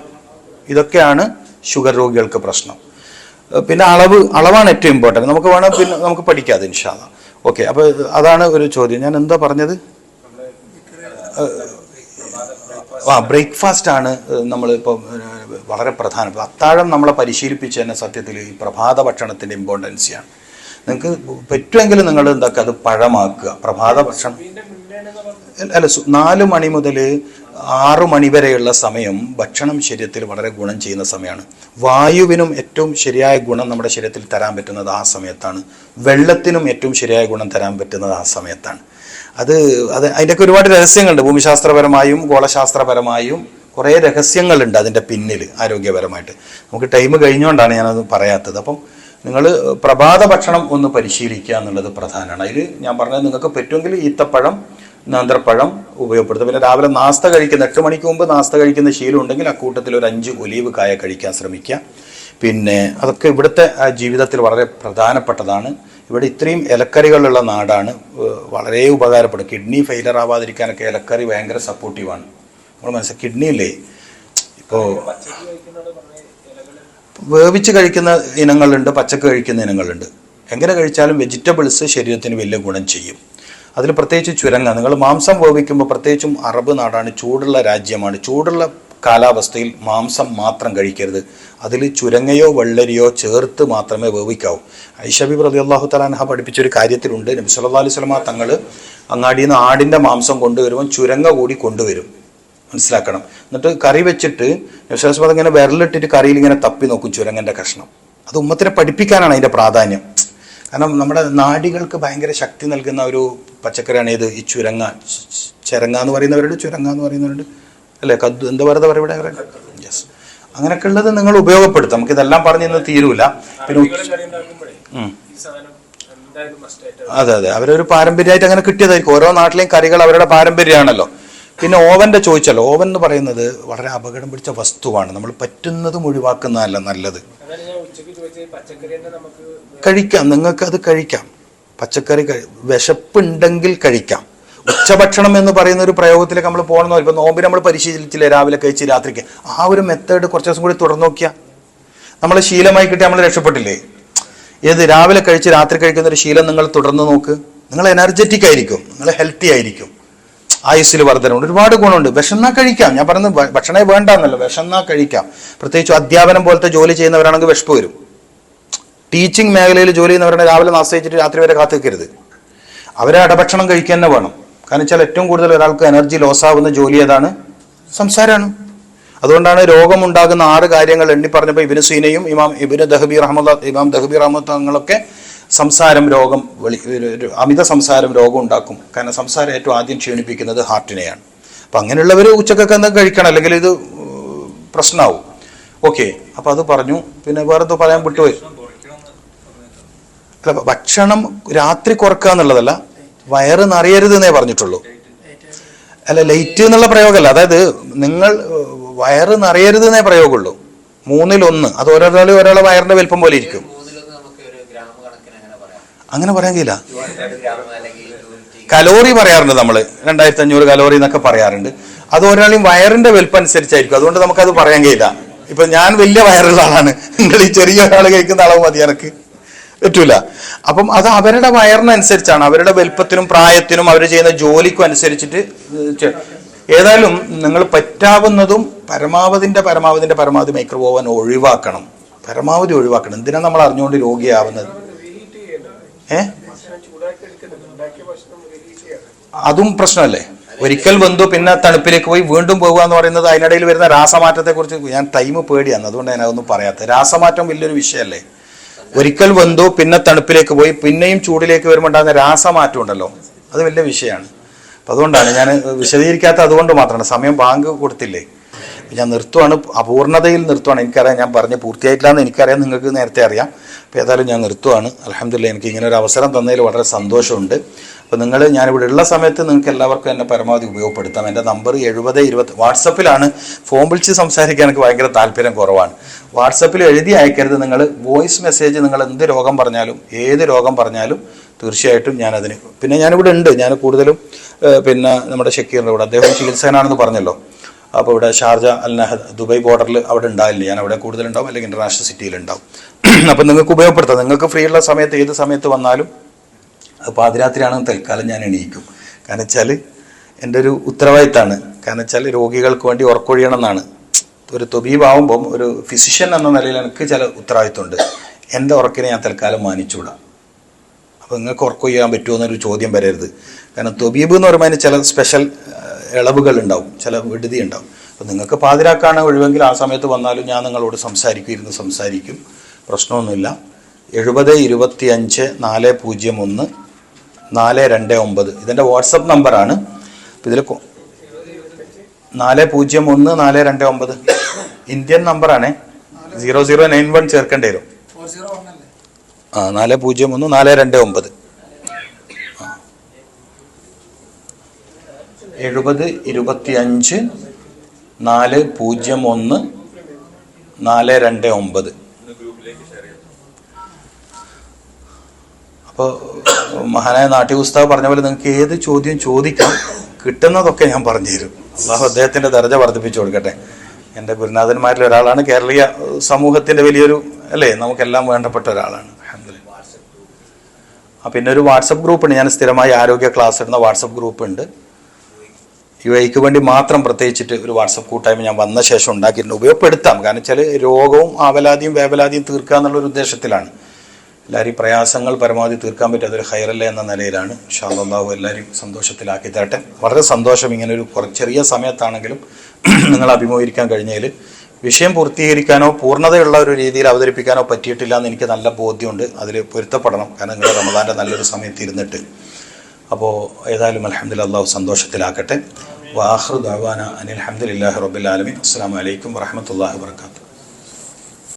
ഇതൊക്കെയാണ് ഷുഗർ രോഗികൾക്ക് പ്രശ്നം. പിന്നെ അളവാണ് ഏറ്റവും ഇമ്പോർട്ടൻറ്റ്. നമുക്ക് വേണം പിന്നെ നമുക്ക് പഠിക്കാം അത് ഇൻഷാ അല്ലാഹ്. ഓക്കെ, അപ്പോൾ അതാണ് ഒരു ചോദ്യം. ഞാൻ എന്താ പറഞ്ഞത്? ബ്രേക്ക്ഫാസ്റ്റ് ആണ് നമ്മളിപ്പോൾ വളരെ പ്രധാനം. അത്താഴം നമ്മളെ പരിശീലിപ്പിച്ച് തന്നെ സത്യത്തിൽ ഈ പ്രഭാത ഭക്ഷണത്തിൻ്റെ ഇമ്പോർട്ടൻസിയാണ്. നിങ്ങൾക്ക് പറ്റുമെങ്കിൽ നിങ്ങൾ എന്താക്കുക, അത് പഴമാക്കുക. പ്രഭാത ഭക്ഷണം അല്ല, 4 മണി മുതൽ 6 മണി വരെയുള്ള സമയം ഭക്ഷണം ശരീരത്തിൽ വളരെ ഗുണം ചെയ്യുന്ന സമയമാണ്. വായുവിനും ഏറ്റവും ശരിയായ ഗുണം നമ്മുടെ ശരീരത്തിൽ തരാൻ പറ്റുന്നത് ആ സമയത്താണ്. വെള്ളത്തിനും ഏറ്റവും ശരിയായ ഗുണം തരാൻ പറ്റുന്നത് ആ സമയത്താണ്. അതിൻ്റെയൊക്കെ ഒരുപാട് രഹസ്യങ്ങളുണ്ട്. ഭൂമിശാസ്ത്രപരമായും ഗോളശാസ്ത്രപരമായും കുറേ രഹസ്യങ്ങളുണ്ട് അതിൻ്റെ പിന്നിൽ ആരോഗ്യപരമായിട്ട്. നമുക്ക് ടൈം കഴിഞ്ഞുകൊണ്ടാണ് ഞാനത് പറയാത്തത്. അപ്പം നിങ്ങൾ പ്രഭാത ഭക്ഷണം ഒന്ന് പരിശീലിക്കുക എന്നുള്ളത് പ്രധാനമാണ്. അതിൽ ഞാൻ പറഞ്ഞത് നിങ്ങൾക്ക് പറ്റുമെങ്കിൽ ഈത്തപ്പഴം, നേന്ത്രപ്പഴം ഉപയോഗപ്പെടുത്തുക. പിന്നെ രാവിലെ നാസ്ത കഴിക്കുന്ന 8 മണിക്ക് മുമ്പ് നാസ്ത കഴിക്കുന്ന ശീലം ഉണ്ടെങ്കിൽ അക്കൂട്ടത്തിൽ ഒരു 5 ഒലീവ് കായ കഴിക്കാൻ ശ്രമിക്കുക. പിന്നെ അതൊക്കെ ഇവിടുത്തെ ജീവിതത്തിൽ വളരെ പ്രധാനപ്പെട്ടതാണ്. ഇവിടെ ഇത്രയും ഇലക്കറികളുള്ള നാടാണ്, വളരെ ഉപകാരപ്പെടും. കിഡ്നി ഫെയിലർ ആവാതിരിക്കാനൊക്കെ ഇലക്കറി ഭയങ്കര സപ്പോർട്ടീവാണ്. നമ്മൾ മനസ്സിലാക്കി, കിഡ്നി ഇല്ലേ ഇപ്പോൾ വേവിച്ച് കഴിക്കുന്ന ഇനങ്ങളുണ്ട്, പച്ചക്ക് കഴിക്കുന്ന ഇനങ്ങളുണ്ട്. എങ്ങനെ കഴിച്ചാലും വെജിറ്റബിൾസ് ശരീരത്തിന് വലിയ ഗുണം ചെയ്യും. അതിൽ പ്രത്യേകിച്ച് ചുരങ്ങ, നിങ്ങൾ മാംസം വേവിക്കുമ്പോൾ, പ്രത്യേകിച്ചും അറബ് നാടാണ്, ചൂടുള്ള രാജ്യമാണ്. ചൂടുള്ള കാലാവസ്ഥയിൽ മാംസം മാത്രം കഴിക്കരുത്. അതിൽ ചുരങ്ങയോ വെള്ളരിയോ ചേർത്ത് മാത്രമേ വേവിക്കാവൂ. ഐഷ ബീബി റളിയല്ലാഹു തആല അൻഹ പഠിപ്പിച്ചൊരു കാര്യത്തിലുണ്ട്. നബി സല്ലല്ലാഹു അലൈഹി വസല്ലം തങ്ങൾ അങ്ങാടിയിൽ നിന്ന് ആടിൻ്റെ മാംസം കൊണ്ടുവരുമ്പോൾ ചുരങ്ങ കൂടി കൊണ്ടുവരും, മനസ്സിലാക്കണം. എന്നിട്ട് കറി വെച്ചിട്ട് നബി ഇങ്ങനെ വിരലിട്ടിട്ട് കറിയിൽ ഇങ്ങനെ തപ്പി നോക്കും ചുരങ്ങൻ്റെ കഷ്ണം. അത് ഉമ്മത്തിനെ പഠിപ്പിക്കാനാണ് അതിൻ്റെ പ്രാധാന്യം. കാരണം നമ്മുടെ നാഡികൾക്ക് ഭയങ്കര ശക്തി നൽകുന്ന ഒരു പച്ചക്കറിയാണ് ഏത്? ഈ ചെരങ്ങ എന്ന് പറയുന്നവരുണ്ട്, ചുരങ്ങ എന്ന് പറയുന്നവരുണ്ട്, അല്ലേ? എന്താ പറയുക ഇവിടെ? യെസ്, അങ്ങനെയൊക്കെ ഉള്ളത് നിങ്ങൾ ഉപയോഗപ്പെടുത്താം. നമുക്ക് ഇതെല്ലാം പറഞ്ഞ് ഇന്ന് തീരൂല. പിന്നെ അതെ, അവരൊരു പാരമ്പര്യമായിട്ട് അങ്ങനെ കിട്ടിയതായിരിക്കും. ഓരോ നാട്ടിലെയും കറികൾ അവരുടെ പാരമ്പര്യമാണല്ലോ. പിന്നെ ഓവൻ്റെ ചോദിച്ചല്ലോ, ഓവൻ എന്ന് പറയുന്നത് വളരെ അപകടം പിടിച്ച വസ്തുവാണ്. നമ്മൾ പറ്റുന്നതും ഒഴിവാക്കുന്നതല്ല നല്ലത്. കഴിക്കാം, നിങ്ങൾക്കത് കഴിക്കാം. പച്ചക്കറി വിശപ്പുണ്ടെങ്കിൽ കഴിക്കാം. ഉച്ചഭക്ഷണം എന്ന് പറയുന്ന ഒരു പ്രയോഗത്തിലേക്ക് നമ്മൾ പോകണമെന്നോ, ഇപ്പം നോമ്പിന് നമ്മൾ പരിശീലിച്ചില്ലേ, രാവിലെ കഴിച്ച് രാത്രിക്ക്. ആ ഒരു മെത്തേഡ് കുറച്ച് ദിവസം കൂടി തുടർന്ന് നോക്കിയാൽ നമ്മൾ ശീലമായി കിട്ടി, നമ്മൾ രക്ഷപ്പെട്ടില്ലേ? ഏത് രാവിലെ കഴിച്ച് രാത്രി കഴിക്കുന്ന ഒരു ശീലം നിങ്ങൾ തുടർന്ന് നോക്ക്. നിങ്ങൾ എനർജറ്റിക് ആയിരിക്കും, നിങ്ങൾ ഹെൽത്തി ആയിരിക്കും, ആയുസ്സിൽ വർധനമുണ്ട്, ഒരുപാട് ഗുണമുണ്ട്. വിശന്നാ കഴിക്കാം. ഞാൻ പറയുന്നത് ഭക്ഷണമേ വേണ്ടെന്നല്ലോ, വിശന്നാ കഴിക്കാം. പ്രത്യേകിച്ച് അധ്യാപനം പോലത്തെ ജോലി ചെയ്യുന്നവരാണെങ്കിൽ വിശപ്പ് വരും. ടീച്ചിങ് മേഖലയിൽ ജോലി ചെയ്യുന്നവരാണെങ്കിൽ രാവിലെ നാസ്തിച്ചിട്ട് രാത്രി വരെ കാത്തു വെക്കരുത്. അവരെ അടഭക്ഷണം കഴിക്കുക തന്നെ വേണം. കാരണം വെച്ചാൽ ഏറ്റവും കൂടുതൽ ഒരാൾക്ക് എനർജി ലോസ് ആവുന്ന ജോലി ഏതാണ്? സംസാരമാണ്. അതുകൊണ്ടാണ് രോഗമുണ്ടാകുന്ന 6 കാര്യങ്ങൾ എണ്ണി പറഞ്ഞപ്പോൾ ഇബ്നു സീനയും ഇമാം ദഹബി റഹ്മത്തുള്ളാഹി തങ്ങളൊക്കെ സംസാരം രോഗം, അമിത സംസാരം രോഗം ഉണ്ടാക്കും. കാരണം സംസാരം ഏറ്റവും ആദ്യം ക്ഷീണിപ്പിക്കുന്നത് ഹാർട്ടിനെയാണ്. അപ്പം അങ്ങനെയുള്ളവർ ഉച്ചക്കൊക്കെ എന്തെങ്കിലും കഴിക്കണം, അല്ലെങ്കിൽ ഇത് പ്രശ്നമാവും. ഓക്കെ, അപ്പം അത് പറഞ്ഞു. പിന്നെ വേറെന്തോ പറയാൻ വിട്ടുപോയി. അല്ല, ഭക്ഷണം രാത്രി കുറക്കുക എന്നുള്ളതല്ല, വയറ് നിറയരുത് എന്നേ പറഞ്ഞിട്ടുള്ളൂ. അല്ല, ലൈറ്റ് എന്നുള്ള പ്രയോഗമല്ല. അതായത് നിങ്ങൾ വയറ് നിറയരുത് എന്നേ പ്രയോഗമുള്ളൂ. 3-1. അത് ഒരാളെ വയറിന്റെ വലിപ്പം പോലെ ഇരിക്കും. അങ്ങനെ പറയാൻ കഴിയില്ല. കലോറി പറയാറുണ്ട് നമ്മൾ, 2500 കലോറി എന്നൊക്കെ പറയാറുണ്ട്. അത് ഒരാളെയും വയറിന്റെ വലുപ്പം അനുസരിച്ചായിരിക്കും, അതുകൊണ്ട് നമുക്കത് പറയാൻ കഴിയില്ല. ഇപ്പൊ ഞാൻ വലിയ വയറുള്ള ആളാണ്, നിങ്ങൾ ഈ ചെറിയ ഒരാൾ കഴിക്കുന്ന അളവ് മതി എനിക്ക് പറ്റൂല. അപ്പം അത് അവരുടെ വയറിനനുസരിച്ചാണ്, അവരുടെ വലുപ്പത്തിനും പ്രായത്തിനും അവർ ചെയ്യുന്ന ജോലിക്കും അനുസരിച്ചിട്ട്. ഏതായാലും നിങ്ങൾ പറ്റാവുന്നതും പരമാവധി മൈക്രോവേവ് ഓവൻ ഒഴിവാക്കണം, പരമാവധി ഒഴിവാക്കണം. എന്തിനാ നമ്മൾ അറിഞ്ഞുകൊണ്ട് രോഗിയാവുന്നത്? അതും പ്രശ്നമല്ലേ. ഒരിക്കൽ വെന്തു പിന്നെ തണുപ്പിലേക്ക് പോയി വീണ്ടും പോകുക എന്ന് പറയുന്നത്, അതിനിടയിൽ വരുന്ന രാസമാറ്റത്തെ കുറിച്ച് ഞാൻ ടൈം പേടിയാണ്, അതുകൊണ്ട് ഞാൻ അതൊന്നും പറയാത്തത്. രാസമാറ്റം വലിയൊരു വിഷയമല്ലേ. ഒരിക്കൽ വെന്തു പിന്നെ തണുപ്പിലേക്ക് പോയി പിന്നെയും ചൂടിലേക്ക് വരുമ്പോൾ ഉണ്ടാകുന്ന രാസമാറ്റം ഉണ്ടല്ലോ, അത് വലിയ വിഷയമാണ്. അപ്പം അതുകൊണ്ടാണ് ഞാൻ വിശദീകരിക്കാത്ത, അതുകൊണ്ട് മാത്രമാണ്. സമയം ബാങ്ക് കൊടുത്തില്ലേ, ഞാൻ നിർത്തുവാണ്, അപൂർണതയിൽ നിർത്തുവാണ്. എനിക്കറിയാം ഞാൻ പറഞ്ഞ് പൂർത്തിയായിട്ടില്ല എന്ന് എനിക്കറിയാം, നിങ്ങൾക്ക് നേരത്തെ അറിയാം. അപ്പോൾ ഏതായാലും ഞാൻ നിർത്തുവാണ്. അൽഹംദുലില്ലാഹ്, എനിക്ക് ഇങ്ങനെ ഒരു അവസരം തന്നതിൽ വളരെ സന്തോഷമുണ്ട്. അപ്പോൾ ഞാനിവിടെ ഉള്ള സമയത്ത് നിങ്ങൾക്ക് എല്ലാവർക്കും എന്നെ പരമാവധി ഉപയോഗപ്പെടുത്താം. എൻ്റെ നമ്പർ 7020. വാട്സപ്പിലാണ്. ഫോൺ വിളിച്ച് സംസാരിക്കാൻ എനിക്ക് ഭയങ്കര താല്പര്യം കുറവാണ്. വാട്സപ്പിൽ എഴുതി അയക്കരുത്. നിങ്ങൾ വോയിസ് മെസ്സേജ്, നിങ്ങൾ എന്ത് രോഗം പറഞ്ഞാലും ഏത് രോഗം പറഞ്ഞാലും തീർച്ചയായിട്ടും ഞാനതിന്, പിന്നെ ഞാനിവിടെ ഉണ്ട്, ഞാൻ കൂടുതലും പിന്നെ നമ്മുടെ ഷക്കീറിൻ്റെ കൂടെ, അദ്ദേഹം ചികിത്സകനാണെന്ന് പറഞ്ഞല്ലോ. അപ്പോൾ ഇവിടെ ഷാർജ, അൽ നഹദ്, ദുബായ് ബോർഡറിൽ അവിടെ ഉണ്ടാവില്ല, ഞാൻ അവിടെ കൂടുതലുണ്ടാവും, അല്ലെങ്കിൽ ഇൻ്റർനാഷണൽ സിറ്റിയിലുണ്ടാവും. അപ്പം നിങ്ങൾക്ക് ഉപയോഗപ്പെടുത്താം. നിങ്ങൾക്ക് ഫ്രീ ഉള്ള സമയത്ത് ഏത് സമയത്ത് വന്നാലും, അത് പാതിരാത്രിയാണെന്ന് തൽക്കാലം ഞാൻ എണീക്കും. കാരണം വെച്ചാൽ എൻ്റെ ഒരു ഉത്തരവാദിത്തമാണ്. കാരണം വെച്ചാൽ രോഗികൾക്ക് വേണ്ടി ഉറക്കൊഴിയണം എന്നാണ്. ഒരു തൊബീബാവുമ്പം, ഒരു ഫിസിഷ്യൻ എന്ന നിലയിൽ എനിക്ക് ചില ഉത്തരവാദിത്തമുണ്ട്. എൻ്റെ ഉറക്കിനെ ഞാൻ തൽക്കാലം മാനിച്ചുകൂടാം. അപ്പോൾ നിങ്ങൾക്ക് ഉറക്കൊഴിയാൻ പറ്റുമോ എന്നൊരു ചോദ്യം വരരുത്. കാരണം തൊബീബ് എന്ന് പറയുമ്പോൾ അതിന് ചില സ്പെഷ്യൽ ഇളവുകൾ ഉണ്ടാവും, ചില വിടുതി ഉണ്ടാവും. അപ്പോൾ നിങ്ങൾക്ക് പാതിരാക്കാണ് ഒഴിവെങ്കിൽ ആ സമയത്ത് വന്നാലും ഞാൻ നിങ്ങളോട് ഇരുന്ന് സംസാരിക്കും, പ്രശ്നമൊന്നുമില്ല. 7025 401 429 ഇതെൻ്റെ വാട്സപ്പ് നമ്പറാണ്. അപ്പോൾ ഇതിൽ 401 429 ഇന്ത്യൻ നമ്പറാണ്. 0091 ചേർക്കേണ്ടി വരും. 401 429 7025 401 429. അപ്പോൾ മഹാനായ നാട്യ ഉസ്താദ് പറഞ്ഞ പോലെ നിങ്ങൾക്ക് ഏത് ചോദ്യം ചോദിക്കാം, കിട്ടുന്നതൊക്കെ ഞാൻ പറഞ്ഞു തരും. അള്ളാഹു അദ്ദേഹത്തിൻ്റെ ദർജ വർദ്ധിപ്പിച്ചു കൊടുക്കട്ടെ. എൻ്റെ ഗുരുനാഥന്മാരിൽ ഒരാളാണ്, കേരളീയ സമൂഹത്തിൻ്റെ വലിയൊരു അല്ലേ, നമുക്കെല്ലാം വേണ്ടപ്പെട്ട ഒരാളാണ്. അൽഹംദുലില്ലാഹ്. പിന്നെ ഒരു വാട്സപ്പ് ഗ്രൂപ്പുണ്ട്, ഞാൻ സ്ഥിരമായി ആരോഗ്യ ക്ലാസ് ഇടുന്ന വാട്സപ്പ് ഗ്രൂപ്പുണ്ട്. യുഎഇക്ക് വേണ്ടി മാത്രം പ്രത്യേകിച്ചിട്ട് ഒരു വാട്സപ്പ് കൂട്ടായ്മ ഞാൻ വന്ന ശേഷം ഉണ്ടാക്കിയിട്ടുണ്ട്. ഉപയോഗപ്പെടുത്താം. കാരണം വെച്ചാൽ രോഗവും ആവലാതിയും വേവലാതിയും തീർക്കുക എന്നുള്ളൊരു ഉദ്ദേശത്തിലാണ്. എല്ലാവരും പ്രയാസങ്ങൾ പരമാവധി തീർക്കാൻ പറ്റും, അതൊരു ഹൈറല്ലേ എന്ന നിലയിലാണ്. ഇൻഷാ അല്ലാഹ് എല്ലാവരും സന്തോഷത്തിലാക്കി തരട്ടെ. വളരെ സന്തോഷം, ഇങ്ങനെ ഒരു ചെറിയ സമയത്താണെങ്കിലും നിങ്ങൾ അഭിമുഖീകരിക്കാൻ കഴിഞ്ഞതിൽ. വിഷയം പൂർത്തീകരിക്കാനോ പൂർണ്ണതയുള്ള ഒരു രീതിയിൽ അവതരിപ്പിക്കാനോ പറ്റിയിട്ടില്ല എന്ന് എനിക്ക് നല്ല ബോധ്യമുണ്ട്. അതിൽ പൊരുത്തപ്പെടണം, കാരണം നിങ്ങൾ റമദാൻ്റെ നല്ലൊരു സമയത്ത് ഇരുന്നിട്ട്. അപ്പോൾ ഏതായാലും അൽഹംദുലില്ലാഹ്, അല്ലാഹു സന്തോഷത്തിലാക്കട്ടെ. വാഖിറു ദഅവാന അനിൽ ഹംദുലില്ലാഹി റബ്ബിൽ ആലമീൻ. അസ്സലാമു അലൈക്കും വറഹ്മത്തുള്ളാഹി വബറകാതുഹു.